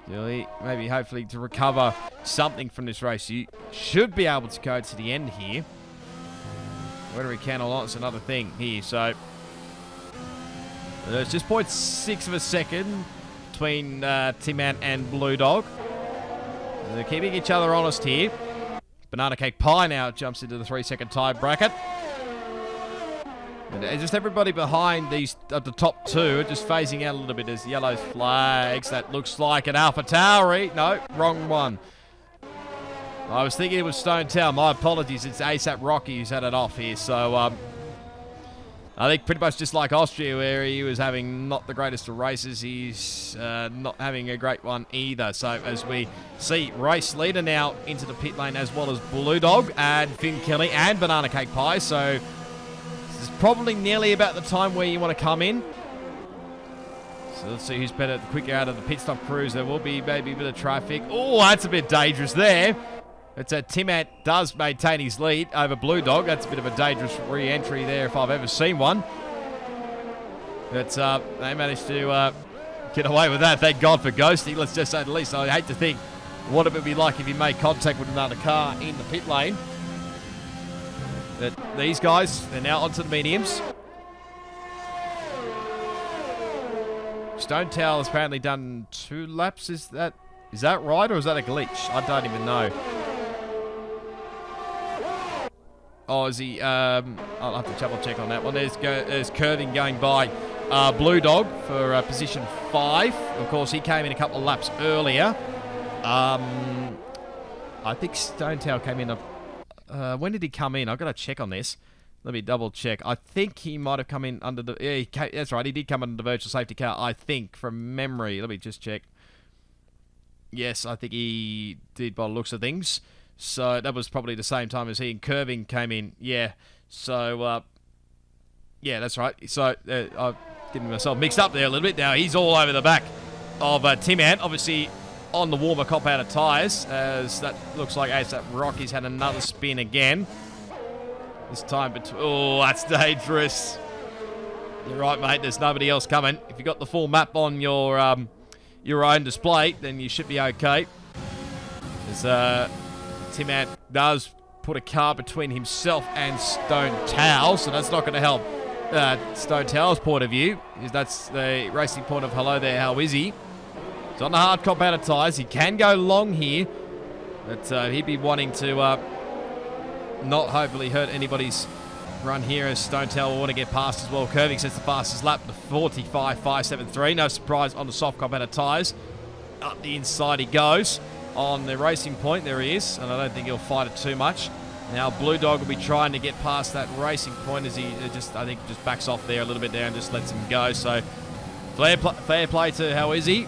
Maybe hopefully to recover something from this race. You should be able to go to the end here. Whether he can or not is another thing here. So there's just 0.6 of a second between T-Man and Blue Dog. They're keeping each other honest here. Banana Cake Pie now jumps into the 3-second time bracket. And just everybody behind these at the top 2 are just phasing out a little bit as yellow flags. That looks like an Alpha Tauri. No, wrong one. I was thinking it was Stone Town. My apologies. It's ASAP Rocky who's had it off here. So I think pretty much just like Austria, where he was having not the greatest of races, he's not having a great one either. So as we see, race leader now into the pit lane, as well as Blue Dog and Finn Kelly and Banana Cake Pie. So this is probably nearly about the time where you want to come in. So let's see who's better, quicker out of the pit stop crews. There will be maybe a bit of traffic. Oh, that's a bit dangerous there. It's Timat does maintain his lead over Blue Dog. That's a bit of a dangerous re-entry there if I've ever seen one. But they managed to get away with that. Thank God for Ghosty, let's just say the least. I hate to think what it would be like if he made contact with another car in the pit lane. But these guys, they're now onto the mediums. Stone Towel has apparently done 2 laps. Is that right, or is that a glitch? I don't even know. Oh, is he? I'll have to double check on that one. There's Curving going by Blue Dog for position 5. Of course, he came in a couple of laps earlier. I think Stone Tower came in. When did he come in? I've got to check on this. Let me double check. I think he might have come in under the... Yeah, that's right. He did come under the virtual safety car, I think, from memory. Let me just check. Yes, I think he did by the looks of things. So that was probably the same time as he and Curving came in. Yeah. So, yeah, that's right. So I'm getting myself mixed up there a little bit. Now he's all over the back of Tim-Ant, obviously on the warmer compounded tyres, as that looks like ASAP Rocky's had another spin again. This time, oh, that's dangerous. You're right, mate. There's nobody else coming. If you've got the full map on your own display, then you should be okay. As Tim-Ant does put a car between himself and Stone Towel, so that's not going to help Stone Towel's point of view. That's the racing point of hello there, how is he? He's on the hard compounded tyres. He can go long here, but he'd be wanting to not hopefully hurt anybody's run here, as Stone Towel will want to get past as well. Curving sets the fastest lap, the 45.573. No surprise on the soft compounded tyres. Up the inside he goes. On the racing point, there he is, and I don't think he'll fight it too much. Now Blue Dog will be trying to get past that racing point as he I think just backs off there a little bit there and just lets him go. So fair play to how is he.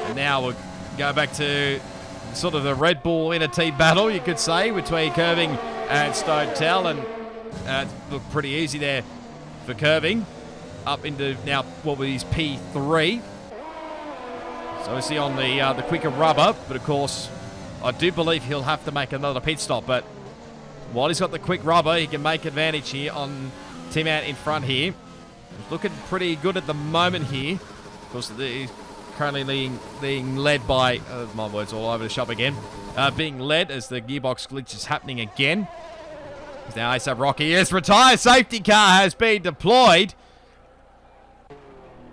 And now we'll go back to sort of the Red Bull inner team battle, you could say, between Curving and Stone Tell. And it looked pretty easy there for Curving. Up into now what was his P3. So obviously on the quicker rubber, but of course I do believe he'll have to make another pit stop. But while he's got the quick rubber, he can make advantage here on Tim out in front here. He's looking pretty good at the moment here. Of course, he's currently being led by, my words all over the shop again, being led as the gearbox glitch is happening again. Now ASAP Rocky is retired. Safety car has been deployed.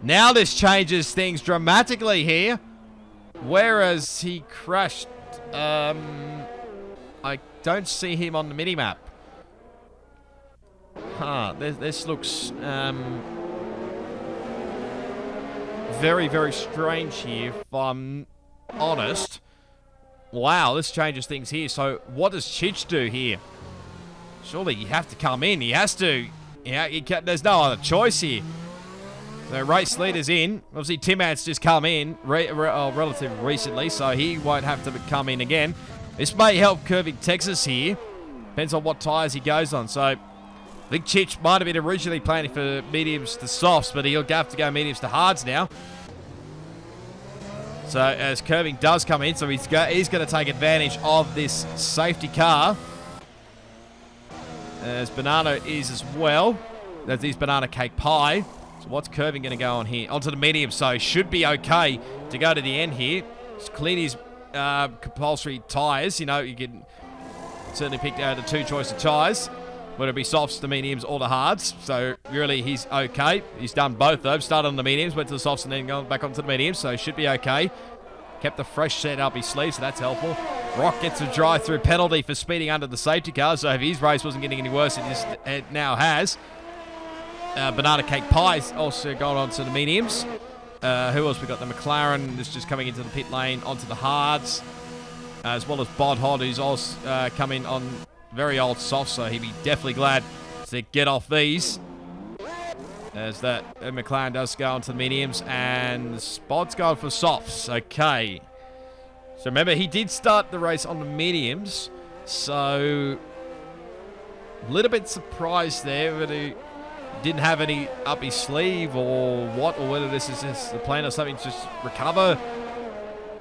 Now this changes things dramatically here. Whereas he crashed, I don't see him on the minimap. This looks very, very strange here, if I'm honest. Wow, this changes things here. So what does Chich do here? Surely you have to come in. He has to. Yeah, there's no other choice here. The race leader's in. Obviously, Tim Ad's just come in relatively recently, so he won't have to come in again. This may help Curving Texas here. Depends on what tyres he goes on. So, I think Chich might have been originally planning for mediums to softs, but he'll have to go mediums to hards now. So, as Curving does come in, so he's going to take advantage of this safety car. As Banana is as well. That's his Banana Cake Pie. So what's Curving going to go on here? Onto the medium, so he should be okay to go to the end here. Just clean his compulsory tyres. You know, you can certainly pick the two choice of tyres, whether it be softs, the mediums, or the hards. So really, he's okay. He's done both, though. Started on the mediums, went to the softs, and then gone back onto the mediums, so he should be okay. Kept the fresh set up his sleeve, so that's helpful. Rock gets a drive-through penalty for speeding under the safety car, so if his race wasn't getting any worse, it now has. Banana Cake Pie's also gone on to the mediums. Who else we got? The McLaren is just coming into the pit lane, onto the hards. As well as Bod Hod, who's also coming on very old softs, so he'd be definitely glad to get off these. As that McLaren does go onto the mediums, and Bod's going for softs. Okay. So remember, he did start the race on the mediums, so a little bit surprised there that he didn't have any up his sleeve or what, or whether this is just the plan or something to just recover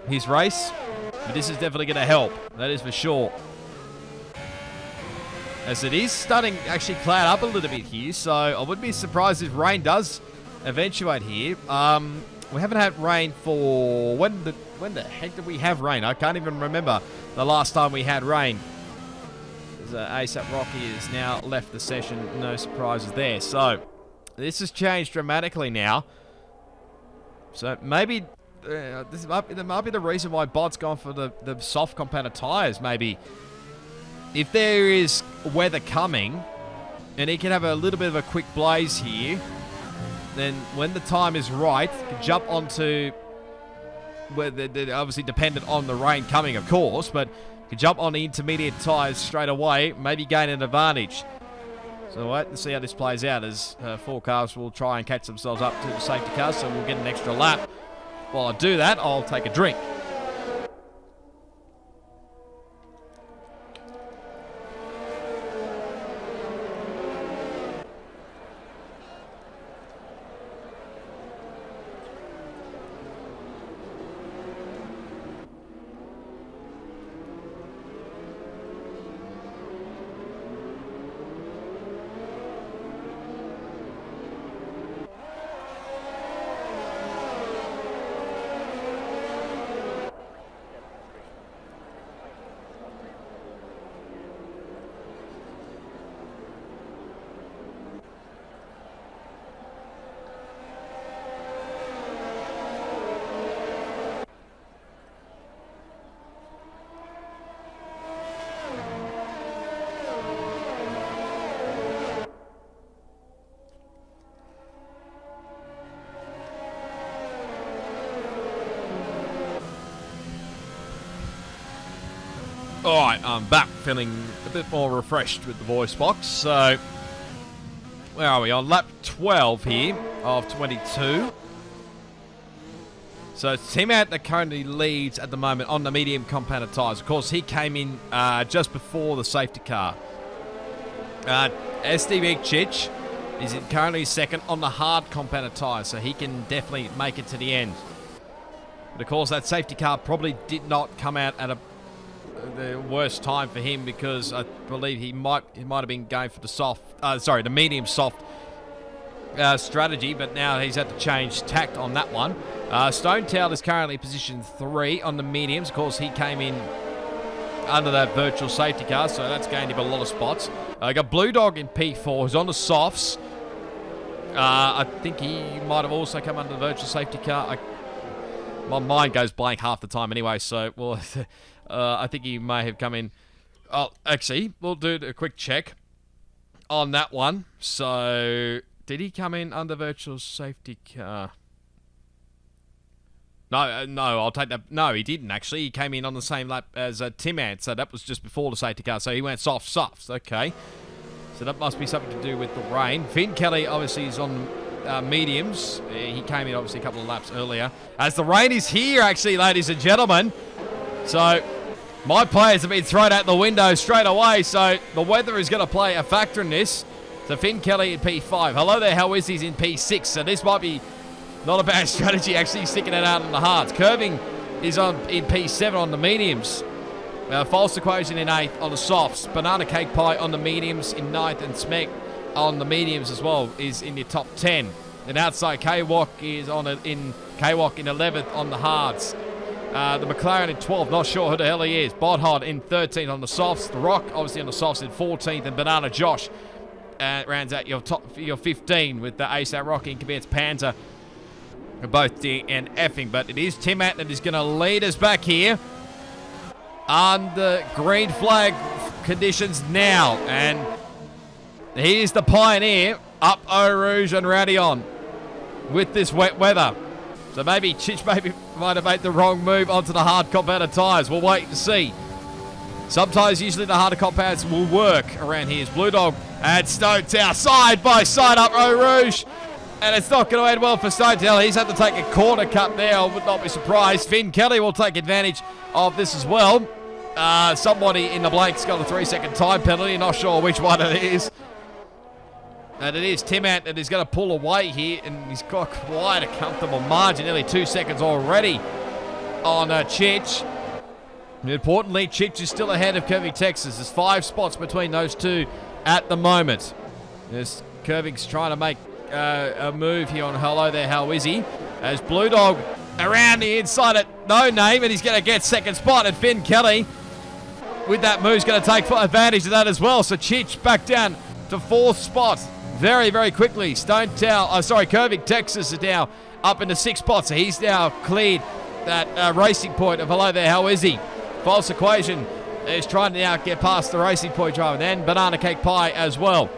his race. But this is definitely going to help, that is for sure. As it is starting to actually cloud up a little bit here, so I wouldn't be surprised if rain does eventuate here. We haven't had rain for... When the heck did we have rain? I can't even remember the last time we had rain. ASAP Rocky has now left the session. No surprises there. So, this has changed dramatically now. So, maybe this might be the reason why Bod's gone for the soft compounded tyres, maybe. If there is weather coming, and he can have a little bit of a quick blaze here, then when the time is right, he can jump onto... Well, they're obviously dependent on the rain coming, of course, but can jump on the intermediate tyres straight away, maybe gain an advantage. So we'll wait to see how this plays out, as four cars will try and catch themselves up to the safety car, so we'll get an extra lap. While I do that, I'll take a drink. Alright, I'm back feeling a bit more refreshed with the voice box. So, where are we? On lap 12 here of 22. So it's Tim Ant that currently leads at the moment on the medium compounded tyres. Of course, he came in just before the safety car. SD Chich is currently second on the hard compounded tyres, so he can definitely make it to the end. But of course, that safety car probably did not come out at the worst time for him, because I believe he might have been going for the medium soft strategy, but now he's had to change tact on that one. Stone Tail is currently position 3 on the mediums. Of course, he came in under that virtual safety car, so that's gained him a lot of spots. I got Blue Dog in P4, who's on the softs. I think he might have also come under the virtual safety car. My mind goes blank half the time anyway, so well, I think he may have come in. Oh, actually, we'll do a quick check on that one. So, did he come in under virtual safety car? No, I'll take that. No, he didn't, actually. He came in on the same lap as Tim Ant, so that was just before the safety car. So he went softs. Okay. So that must be something to do with the rain. Finn Kelly, obviously, is on mediums. He came in, obviously, a couple of laps earlier. As the rain is here, actually, ladies and gentlemen. So, my players have been thrown out the window straight away. So, the weather is going to play a factor in this. So, Finn Kelly in P5. Hello there, how is he in P6? So, this might be not a bad strategy, actually, sticking it out on the hards. Curving is in P7 on the mediums. False Equation in 8th on the softs. Banana Cake Pie on the mediums in 9th. And Smek on the mediums as well is in your top 10. And outside K-Walk is in 11th on the hards. The McLaren in 12th, not sure who the hell he is. Bodhod in 13th on the softs. The Rock, obviously on the softs, in 14th. And Banana Josh rounds out your 15 with the ASAP Rocky and Kibitz Panther. Both D and Effing, but it is Tim Ant that is going to lead us back here under green flag conditions now, and he's the pioneer up Eau Rouge and Radion with this wet weather. So maybe Chich might have made the wrong move onto the hard compounded tyres. We'll wait and see. Sometimes, usually the harder compounds will work around here. It's Blue Dog and Stone Tower side by side up Eau Rouge. And it's not going to end well for Stone Tail. He's had to take a corner cut there. I would not be surprised. Finn Kelly will take advantage of this as well. Somebody in the blank's got a 3-second time penalty. Not sure which one it is. And it is Tim Ant that is going to pull away here. And he's got quite a comfortable margin. Nearly 2 seconds already on Chich. And importantly, Chich is still ahead of Curving Texas. There's 5 spots between those two at the moment. As Curving's trying to make a move here on Hello There, How Is He? As Blue Dog around the inside at No Name, and he's going to get second spot. And Finn Kelly, with that move, is going to take advantage of that as well. So Chich back down to 4th spot very, very quickly. Curving Texas is now up into 6th spot. So he's now cleared that racing point of Hello There, How Is He? False Equation is trying to now get past the racing point driver. Then Banana Cake Pie as well.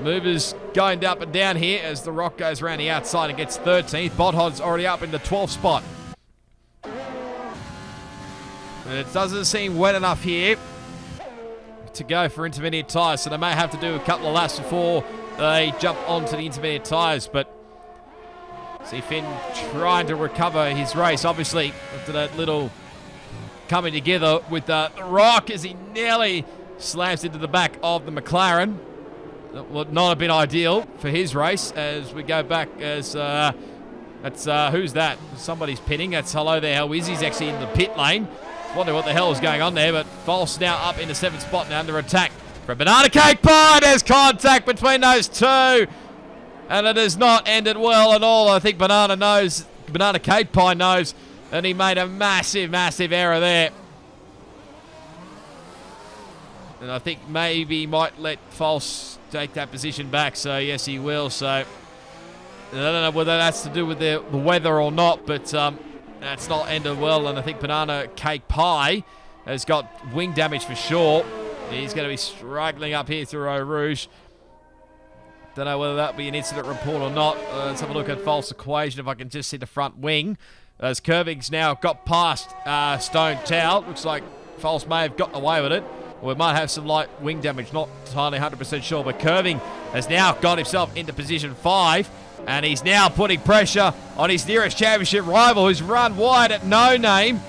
Movers going up and down here as the Rock goes around the outside and gets 13th. Bodhod's already up in the 12th spot. And it doesn't seem wet enough here to go for intermediate tyres, so they may have to do a couple of laps before they jump onto the intermediate tyres. But see Finn trying to recover his race, obviously, after that little coming together with the Rock as he nearly slams into the back of the McLaren. That would not have been ideal for his race as we go back as who's that? Somebody's pitting. That's Hello There, How Is He's actually in the pit lane. Wonder what the hell is going on there, but False now up in the 7th spot now under attack from Banana Cake Pie. There's contact between those two, and it has not ended well at all. I think Banana Cake Pie knows, and he made a massive, massive error there. And I think maybe he might let False take that position back. So, yes, he will. So, I don't know whether that's to do with the weather or not, but that's not ended well. And I think Banana Cake Pie has got wing damage for sure. He's going to be struggling up here through Eau Rouge. Don't know whether that'll be an incident report or not. Let's have a look at False Equation if I can just see the front wing. As Curving's now got past Stone Tower. Looks like False may have gotten away with it. We might have some light wing damage, not entirely 100% sure, but Curving has now got himself into position 5, and he's now putting pressure on his nearest championship rival, who's run wide at No Name,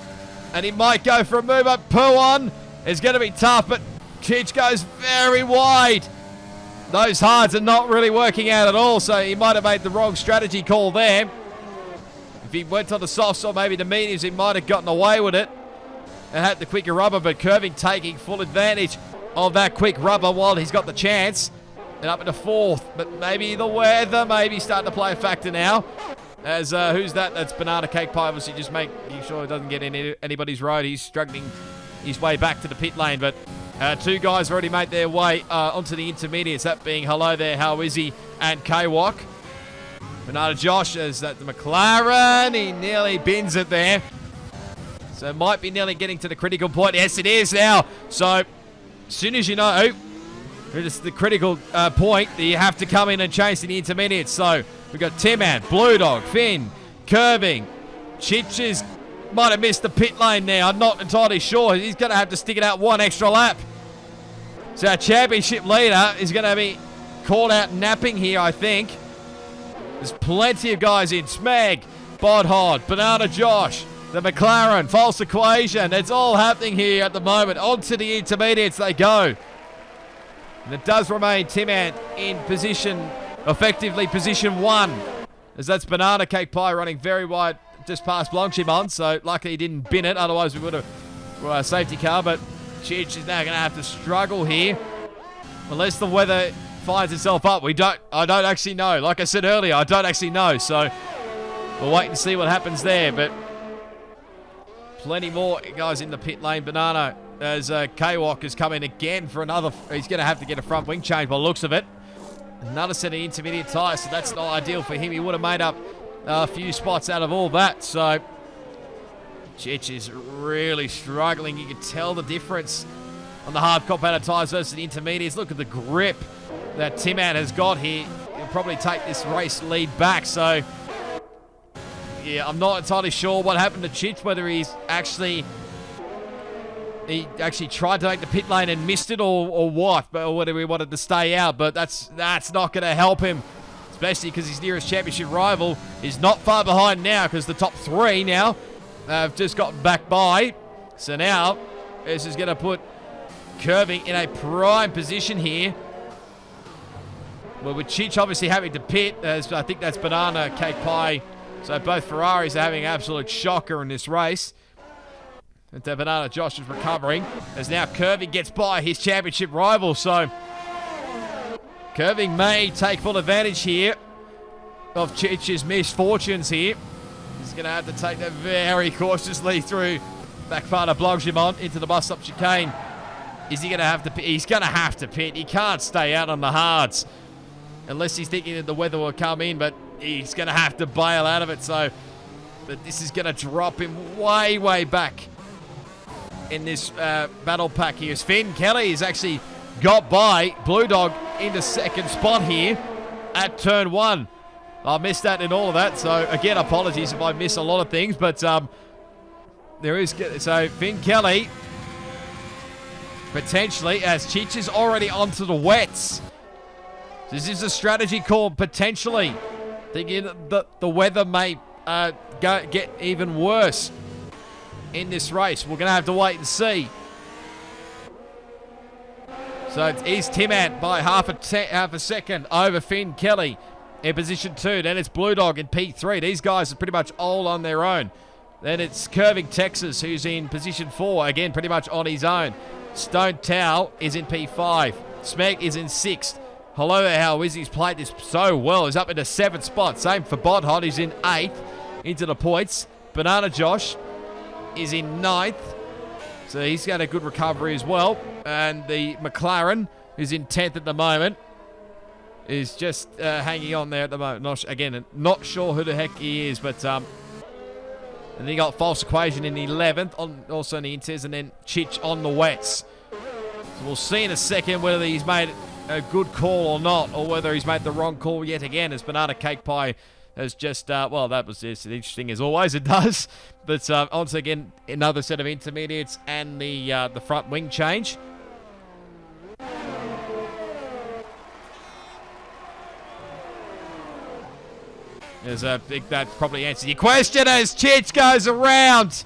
and he might go for a move up. Puan is going to be tough, but Chich goes very wide. Those hards are not really working out at all, so he might have made the wrong strategy call there. If he went on the softs or maybe the mediums, he might have gotten away with it and had the quicker rubber, but Curving taking full advantage of that quick rubber while he's got the chance. And up into 4th, but maybe the weather maybe starting to play a factor now. As, who's that? That's Banana Cake Pie, obviously just making sure it doesn't get in anybody's road. He's struggling his way back to the pit lane, but 2 guys have already made their way onto the intermediates, that being Hello There, How Is He, and K-Walk. Banana Josh is at the McLaren. He nearly bins it there. So it might be nearly getting to the critical point. Yes, it is now. So as soon as you know it's the critical point, you have to come in and chase the intermediates. So we've got Tim-Man, Blue Dog, Finn, Curving. Chich might have missed the pit lane now. I'm not entirely sure. He's going to have to stick it out 1 extra lap. So our championship leader is going to be called out napping here, I think. There's plenty of guys in. Smeg, Bodhod, Banana Josh, the McLaren, False Equation. It's all happening here at the moment. Onto the intermediates they go. And it does remain Tim-Man in position, effectively position 1. As that's Banana Cake Pie running very wide just past Blanchimon. So luckily he didn't bin it. Otherwise we would have a safety car. But Chich is now going to have to struggle here. Unless the weather finds itself up. I don't actually know. Like I said earlier, I don't actually know. So we'll wait and see what happens there. But plenty more guys in the pit lane. Banana, as K-Walk has come in again for another. He's going to have to get a front wing change by the looks of it. Another set of intermediate tyres, so that's not ideal for him. He would have made up a few spots out of all that. So Chich is really struggling. You can tell the difference on the hard compounded tyres versus the intermediates. Look at the grip that Tim-Man has got here. He'll probably take this race lead back. So yeah, I'm not entirely sure what happened to Chich, whether he actually tried to make the pit lane and missed it or what, or whether he wanted to stay out. But that's not going to help him, especially because his nearest championship rival is not far behind now, because the top 3 now have just gotten back by. So now this is going to put Curving in a prime position here. Well, with Chich obviously having to pit, as I think that's Banana Cake Pie. So both Ferraris are having an absolute shocker in this race. And Banana Josh is recovering, as now Curving gets by his championship rival. So Curving may take full advantage here of Chich's misfortunes here. He's going to have to take that very cautiously through back part of Blanchimont into the bus stop chicane. Is he going to have to pit? He's going to have to pit. He can't stay out on the hards unless he's thinking that the weather will come in, but he's going to have to bail out of it. So, but this is going to drop him way, way back in this battle pack here. As Finn Kelly has actually got by Blue Dog into second spot here at turn 1. I missed that in all of that. So, again, apologies if I miss a lot of things, but there is. So, Finn Kelly potentially, as Chich is already onto the wets. This is a strategy call, potentially, thinking that the weather may get even worse in this race. We're going to have to wait and see. So it's Tim-Man by half a second over Finn Kelly in position 2. Then it's Blue Dog in P3. These guys are pretty much all on their own. Then it's Curving Texas, who's in position 4. Again, pretty much on his own. Stone Towel is in P5. Smeg is in 6th. Hello there, how is he's played this so well. He's up into 7th spot. Same for Bodhot, who's in 8th into the points. Banana Josh is in 9th. So he's got a good recovery as well. And the McLaren, who's in 10th at the moment, is just hanging on there at the moment. Not sure who the heck he is, but and then you got False Equation in the 11th, also in the Inters, and then Chich on the wets. So we'll see in a second whether he's made a good call or not, or whether he's made the wrong call yet again, as Banana Cake Pie has just, well, that was just interesting as always, it does. But once again, another set of intermediates and the front wing change. That probably answers your question as Chich goes around.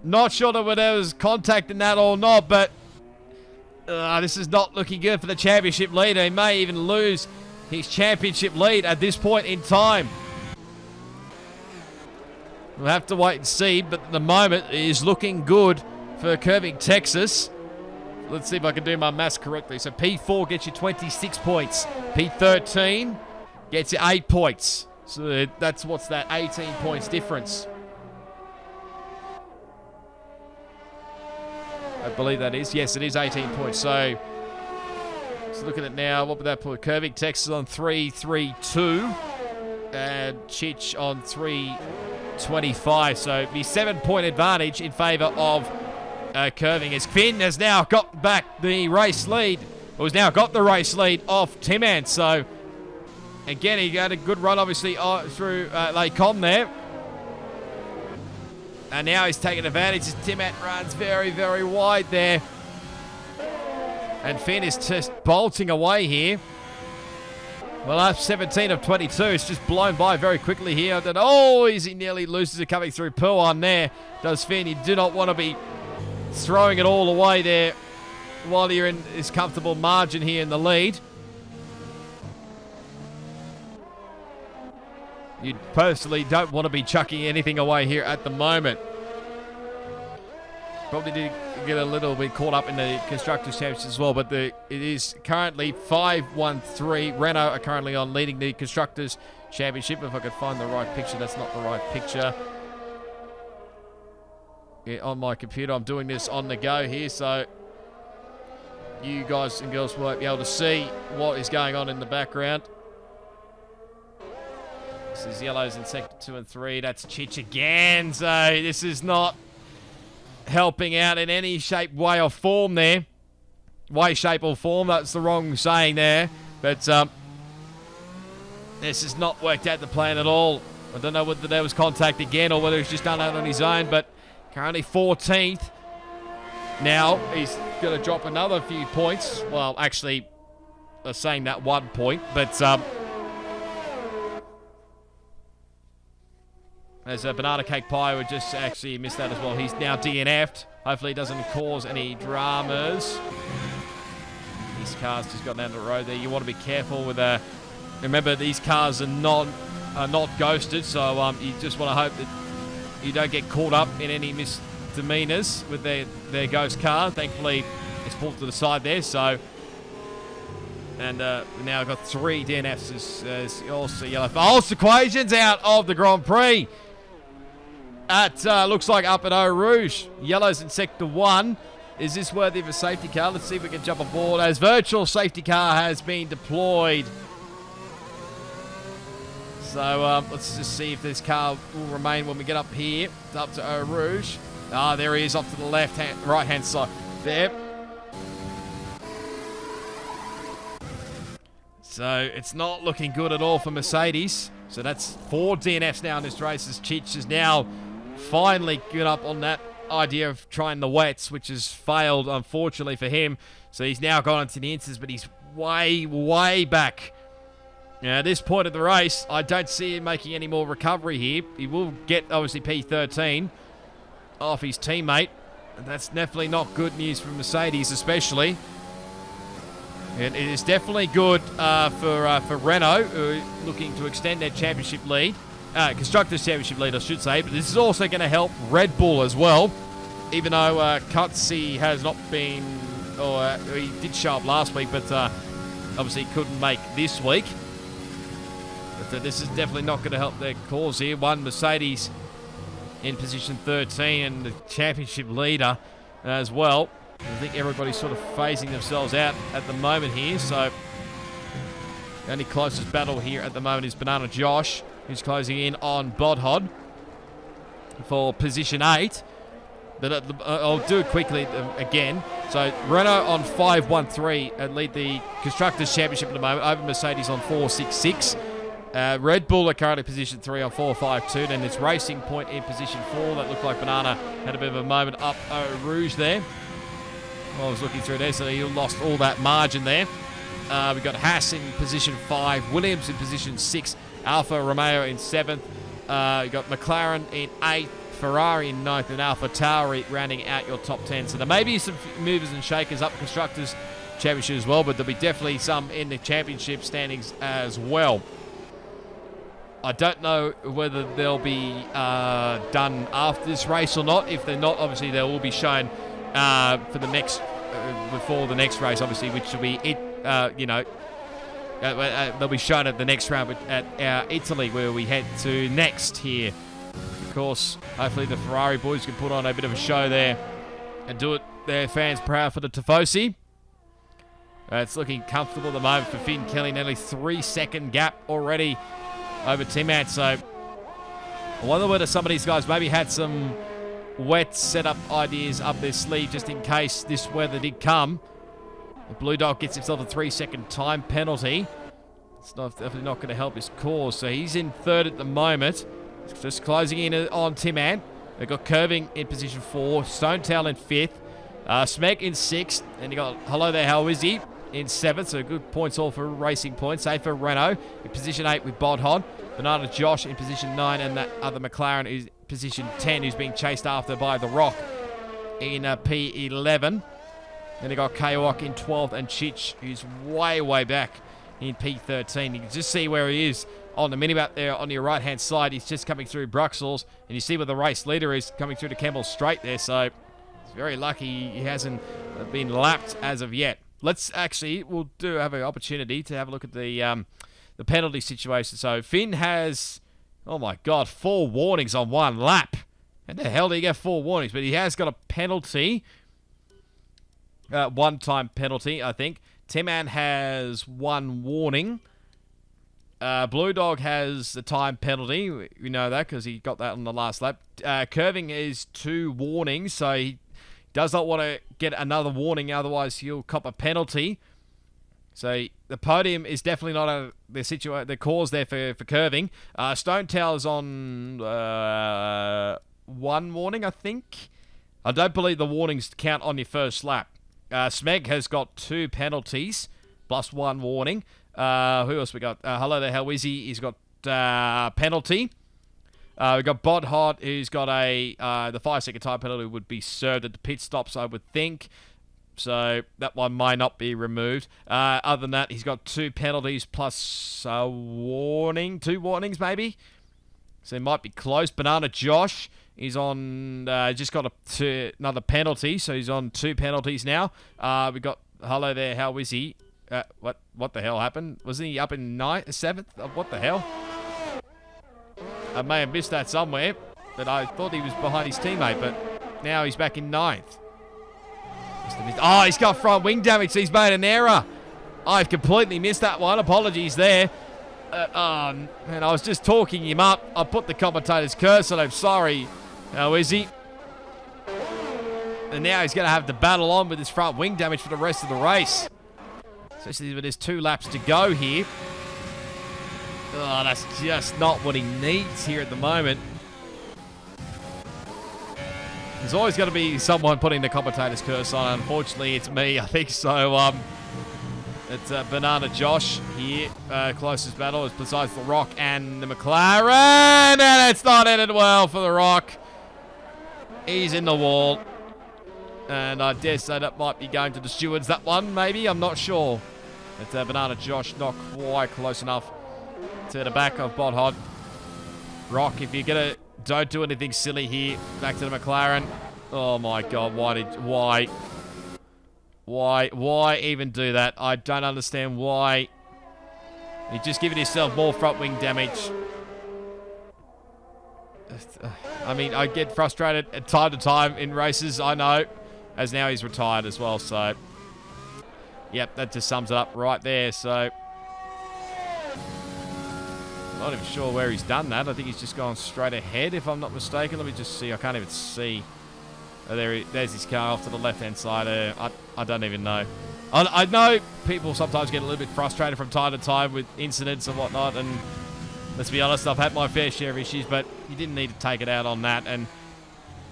Not sure whether there was contact in that or not, but this is not looking good for the championship leader. He may even lose his championship lead at this point in time. We'll have to wait and see, but at the moment it is looking good for Curving Texas. Let's see if I can do my maths correctly. So P4 gets you 26 points. P13 gets you 8 points. So that's what's that, 18 points difference. I believe that is. Yes, it is 18 points. So let's look at it now. What would that put? Curving Texas on 3-3-2. And Chich on 3-25. So it'd be 7-point advantage in favour of Curving, as Finn has now got back the race lead. Or has now got the race lead off Timan. So again, he got a good run, obviously, through Laycom there. And now he's taking advantage as Timan runs very, very wide there. And Finn is just bolting away here. Well, that's 17 of 22. It's just blown by very quickly here. Oh, he nearly loses it coming through Puan there. Does Finn. You do not want to be throwing it all away there while you're in this comfortable margin here in the lead. You personally don't want to be chucking anything away here at the moment. Probably did get a little bit caught up in the Constructors' Championship as well, but it is currently 5-1-3. Renault are currently on leading the Constructors' Championship. If I could find the right picture, that's not the right picture. Yeah, on my computer, I'm doing this on the go here, so you guys and girls won't be able to see what is going on in the background. This is Yellows in Sector 2 and 3. That's Chich again, so this is not helping out in any shape, way, or form there. Way, shape, or form, that's the wrong saying there. But this has not worked out the plan at all. I don't know whether there was contact again or whether he's just done that on his own, but currently 14th. Now he's going to drop another few points. Well, actually, they're saying that 1 point, but there's a Banana Cake Pie who just actually missed that as well. He's now DNF'd. Hopefully it doesn't cause any dramas. These cars just got down the road there. You want to be careful with remember, these cars are not ghosted, so you just want to hope that you don't get caught up in any misdemeanors with their ghost car. Thankfully, it's pulled to the side there, so... And now I've got 3 DNFs as also yellow. False equations out of the Grand Prix. At looks like up at Eau Rouge. Yellows in Sector 1. Is this worthy of a safety car? Let's see if we can jump aboard as virtual safety car has been deployed. So let's just see if this car will remain when we get up here. It's up to Eau Rouge. Ah, there he is off to the right-hand side. There. So it's not looking good at all for Mercedes. So that's 4 DNFs now in this race as Chich has now finally given up on that idea of trying the wets, which has failed, unfortunately, for him. So he's now gone into the instance, but he's way, way back. Now, at this point of the race, I don't see him making any more recovery here. He will get, obviously, P13 off his teammate. And that's definitely not good news for Mercedes, especially. And it is definitely good for Renault, who are looking to extend their championship lead. Constructors' championship lead, I should say. But this is also going to help Red Bull as well. Even though Kutsi has not been... Or he did show up last week, but obviously couldn't make this week. But this is definitely not going to help their cause here. One Mercedes in position 13 and the championship leader as well. I think everybody's sort of phasing themselves out at the moment here. So the only closest battle here at the moment is Banana Josh, who's closing in on Bodhod for position 8. But I'll do it quickly again. So Renault on 5-1-3 and lead the Constructors' Championship at the moment over Mercedes on 4-6-6. Red Bull are currently position 3 on 4-5-2. Then it's Racing Point in position 4. That looked like Banana had a bit of a moment up Eau Rouge there. I was looking through there, so he lost all that margin there. We've got Haas in position 5, Williams in position 6, Alfa Romeo in 7th. You got McLaren in 8th. Ferrari in 9th, and Alpha Tauri rounding out your top 10. So there may be some movers and shakers up Constructors Championship as well, but there'll be definitely some in the championship standings as well. I don't know whether they'll be done after this race or not. If they're not, obviously they will be shown for the next before the next race, obviously, which will be they'll be shown at the next round at Italy, where we head to next here. Of course, hopefully the Ferrari boys can put on a bit of a show there and do it their fans proud for the Tifosi. It's looking comfortable at the moment for Finn Kelly. Nearly 3-second gap already over Tim-Ant. So I wonder whether some of these guys maybe had some wet setup ideas up their sleeve just in case this weather did come. The Blue Dog gets himself a 3-second time penalty. It's definitely not going to help his cause. So he's in 3rd at the moment. Just closing in on Tim-Ant. They've got Curving in position 4. Stonetail in 5th. Smeg in 6th. And you got Hello There, How Is He in 7th. So good points all for racing points. Same for Renault in position 8 with Bodhon. Banana Josh in position 9. And that other McLaren is position 10, who's being chased after by The Rock in P11. Then you got K-Walk in 12th. And Chich, who's way, way back in P13. You can just see where he is on the minimap there on your right-hand side. He's just coming through Bruxelles, and you see where the race leader is coming through to Campbell Straight there, so he's very lucky he hasn't been lapped as of yet. We'll have an opportunity to have a look at the penalty situation. So Finn has, oh my God, 4 warnings on 1 lap. How the hell did he get 4 warnings? But he has got a penalty, 1-time penalty, I think. Tim-Ant has 1 warning. Blue Dog has the time penalty. We know that because he got that on the last lap. Curving is 2 warnings, so he does not want to get another warning, otherwise he'll cop a penalty. So the podium is definitely not the cause there for Curving. Stonetail is on 1 warning, I think. I don't believe the warnings count on your first lap. Smeg has got 2 penalties plus 1 warning. Who else we got? Hello There, How Is He? He's got penalty. We've got Bodhot, who's got the 5-second time penalty would be served at the pit stops, I would think. So that one might not be removed. Other than that, he's got 2 penalties plus a warning. 2 warnings, maybe. So he might be close. Banana Josh, he's on, just got another penalty, so he's on 2 penalties now. We got Hello There, How Is He? What the hell happened? Wasn't he up in 7th? What the hell? I may have missed that somewhere, but I thought he was behind his teammate, but now he's back in 9th. Oh, he's got front wing damage, so he's made an error. I've completely missed that one. Apologies there. Man, I was just talking him up. I put the commentator's curse on him. Sorry. How is he? And now he's going to have to battle on with his front wing damage for the rest of the race. Especially when there's 2 laps to go here. Oh, that's just not what he needs here at the moment. There's always going to be someone putting the commentator's curse on. Unfortunately, it's me, I think. So, it's Banana Josh here. Closest battle is besides The Rock and the McLaren. And it's not ended well for The Rock. He's in the wall. And I dare say that might be going to the stewards, that one, maybe. I'm not sure. It's Banana Josh, not quite close enough to the back of Bodhod. Rock, if you're going to... Don't do anything silly here. Back to the McLaren. Oh, my God. Why even do that? I don't understand why. You're just giving yourself more front wing damage. I mean, I get frustrated at time to time in races, I know. As now he's retired as well, so... Yep, that just sums it up right there, so... Not even sure where he's done that. I think he's just gone straight ahead, if I'm not mistaken. Let me just see. I can't even see. Oh, there's his car off to the left-hand side. I don't even know. I know people sometimes get a little bit frustrated from time to time with incidents and whatnot, and let's be honest, I've had my fair share of issues, but you didn't need to take it out on that, and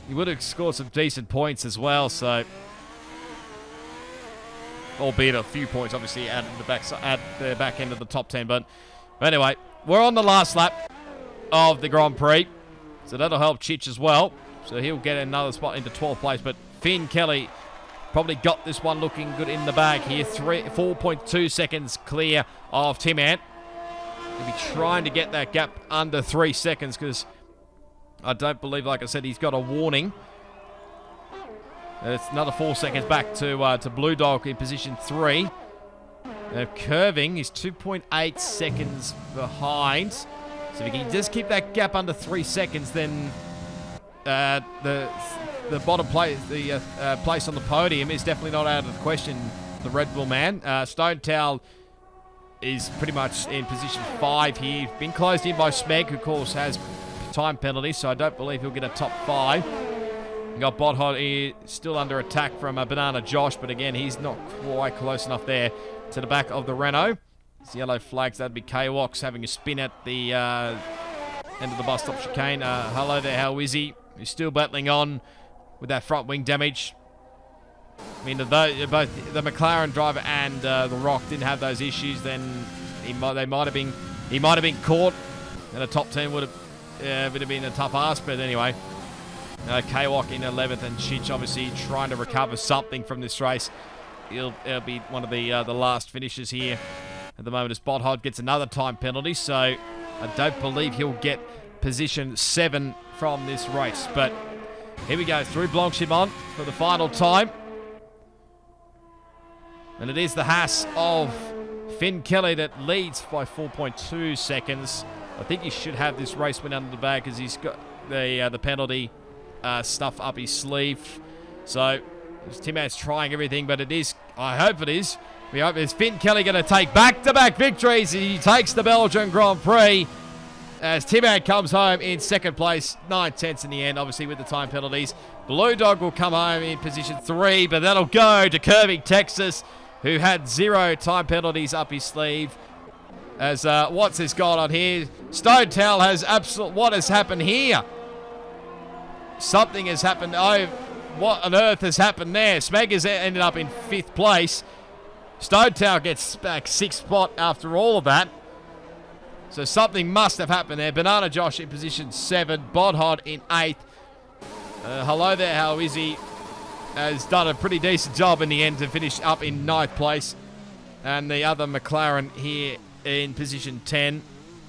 you would have scored some decent points as well, so... Albeit a few points, obviously, at the back end of the top 10, but anyway... we're on the last lap of the Grand Prix, so that'll help Chich as well. So he'll get another spot into 12th place, but Finn Kelly probably got this one looking good in the bag here. 4.2 seconds clear of Tim Ant. He'll be trying to get that gap under 3 seconds because I don't believe, like I said, he's got a warning. It's another 4 seconds back to Blue Dog in position 3. Curving is 2.8 seconds behind. So if he can just keep that gap under 3 seconds, then the bottom place, the place on the podium is definitely not out of the question. The Red Bull man, Stone Towel, is pretty much in position 5 here. Been closed in by Smeg, who of course has time penalty, so I don't believe he'll get a top 5. We got Bot here still under attack from Banana Josh, but again, he's not quite close enough there to the back of the Renault. It's yellow flags. That'd be K-Wox having a spin at the end of the bus stop chicane. Hello there, how is he? He's still battling on with that front wing damage. I mean, both the McLaren driver and the Rock didn't have those issues, then he might have been caught, and a top 10 would have been a tough ask. But anyway, K-Walk in 11th, and Chich obviously trying to recover something from this race. It'll be one of the last finishes here at the moment as Bot gets another time penalty, so I don't believe he'll get position 7 from this race. But here we go through Blanchimont for the final time. And it is the Haas of Finn Kelly that leads by 4.2 seconds. I think he should have this race win under the bag because he's got the penalty stuff up his sleeve. So Tim Ant's trying everything, but it is, I hope it is. We hope it's Finn Kelly going to take back-to-back victories. He takes the Belgian Grand Prix as Tim Ant comes home in second place, 9/10 in the end, obviously with the time penalties. Blue Dog will come home in position 3, but that'll go to Curving Texas, who had 0 time penalties up his sleeve. As what's this got on here? Stone Towel has what has happened here? Something has happened. Oh, what on earth has happened there? Smeg has ended up in 5th place. Stone Towel gets back 6th spot after all of that. So something must have happened there. Banana Josh in position 7. Bodhod in 8th. Hello there, how is he? Has done a pretty decent job in the end to finish up in 9th place. And the other McLaren here in position 10.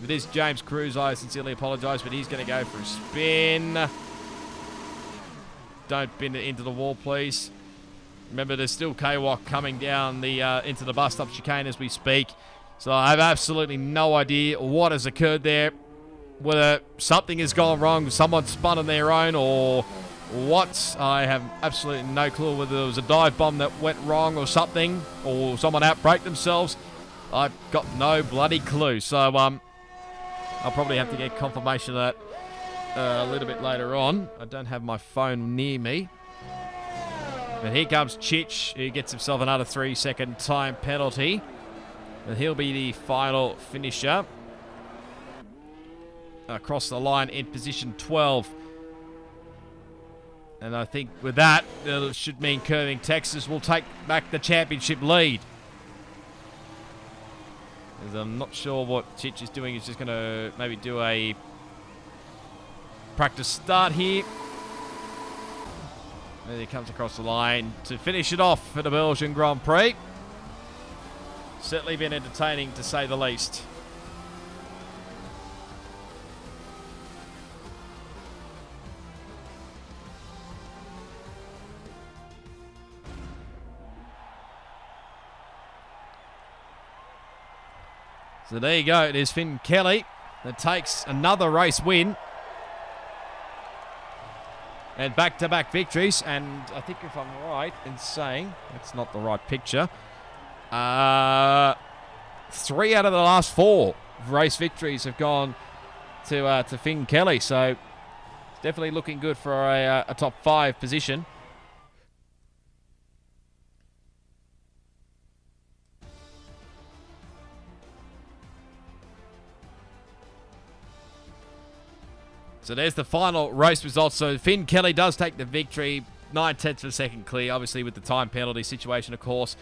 It is James Cruz. I sincerely apologise, but he's going to go for a spin. Don't bend it into the wall, please. Remember, there's still K-Walk coming down the into the bus stop chicane as we speak. So I have absolutely no idea what has occurred there. Whether something has gone wrong, someone spun on their own, or what. I have absolutely no clue whether there was a dive bomb that went wrong or something, or someone outbraked themselves. I've got no bloody clue. So I'll probably have to get confirmation of that a little bit later on. I don't have my phone near me. But here comes Chich, who gets himself another 3-second time penalty. And he'll be the final finisher. Across the line in position 12. And I think with that, it should mean Curving Texas will take back the championship lead. As I'm not sure what Chich is doing. He's just going to maybe do a practice start here. And he comes across the line to finish it off for the Belgian Grand Prix. Certainly been entertaining, to say the least. So there you go. It is Finn Kelly that takes another race win. And back-to-back victories. And I think if I'm right in saying, that's not the right picture. 3 out of the last 4 race victories have gone to Finn Kelly. So it's definitely looking good for a top 5 position. So there's the final race results. So Finn Kelly does take the victory. 9/10 of a second clear, obviously with the time penalty situation, of course.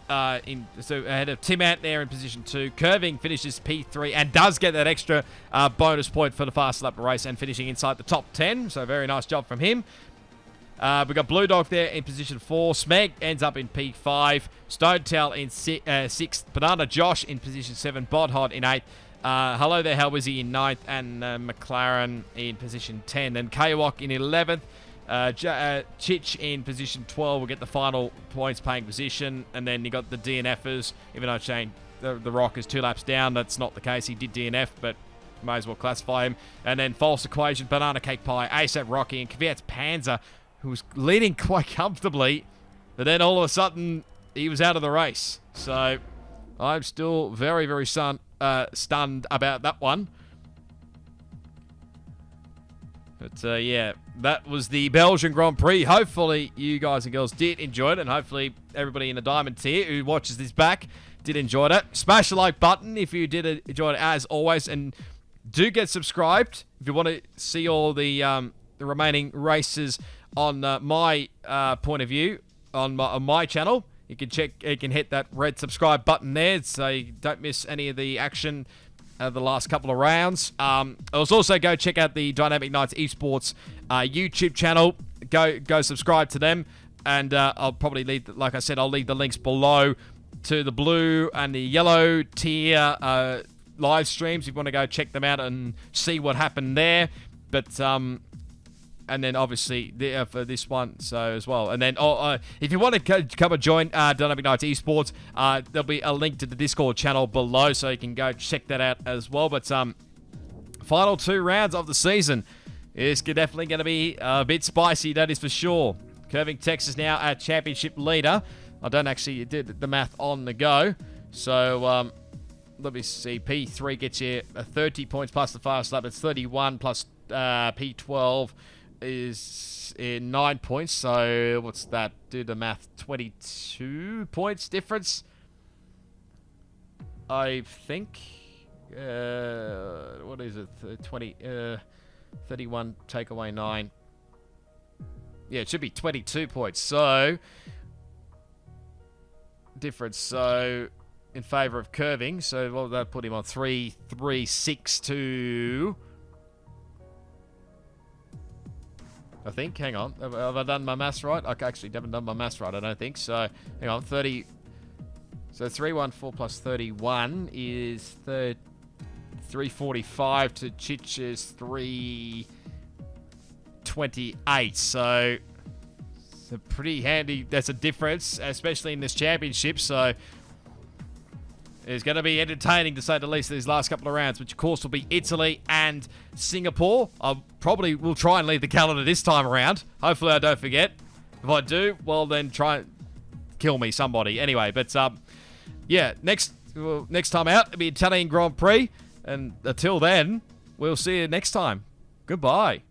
so ahead of Tim Ant there in position 2. Curving finishes P3 and does get that extra bonus point for the fast lap race and finishing inside the top 10. So very nice job from him. We've got Blue Dog there in position 4. Smeg ends up in P5. Stonetail in 6th. Banana Josh in position 7. Bodhod in 8th. Hello there, Helwizzy in 9th. And McLaren in position 10. And Kwok in 11th. Chich in position 12 will get the final points paying position. And then you got the DNFers. Even though Shane the Rock is 2 laps down, that's not the case. He did DNF, but may as well classify him. And then False Equation, Banana Cake Pie, ASAP Rocky, and Kvyat's Panzer, who was leading quite comfortably. But then all of a sudden, he was out of the race. So I'm still very, very stunned about that one. But yeah, that was the Belgian Grand Prix. Hopefully you guys and girls did enjoy it, and hopefully everybody in the Diamond tier who watches this back did enjoy it. Smash the like button if you did enjoy it as always, and do get subscribed if you want to see all the remaining races on my point of view on my channel. You can hit that red subscribe button there so you don't miss any of the action the last couple of rounds. Also go check out the Dynamic Knights Esports YouTube channel. Go subscribe to them, and I'll probably leave, like I said, I'll leave the links below to the blue and the yellow tier live streams if you want to go check them out and see what happened there. But and then obviously for this one, so as well. And then if you want to come and join Dynamic Knights Esports, there'll be a link to the Discord channel below, so you can go check that out as well. But final 2 rounds of the season is definitely going to be a bit spicy, that is for sure. Curving Texas now our championship leader. I don't actually did the math on the go, so let me see. P3 gets you 30 points plus the fast lap. It's 31 plus P12 is 9 points. So what's that? Do the math. 22 points difference, I think. What is it? 31 take away 9. Yeah, it should be 22 points. So difference. So in favor of Curving. So what would that put him on? 3-3-6-2. I think. Hang on. Have I done my maths right? I actually haven't done my maths right, I don't think. So, hang on. 30. So, 314 plus 31 is 345 to Chich's 328. So, it's a pretty handy. That's a difference, especially in this championship. So, it's going to be entertaining, to say the least, these last couple of rounds, which, of course, will be Italy and Singapore. I probably will try and leave the calendar this time around. Hopefully, I don't forget. If I do, well, then try and kill me, somebody. Anyway, but, yeah, next time out, it'll be Italian Grand Prix. And until then, we'll see you next time. Goodbye.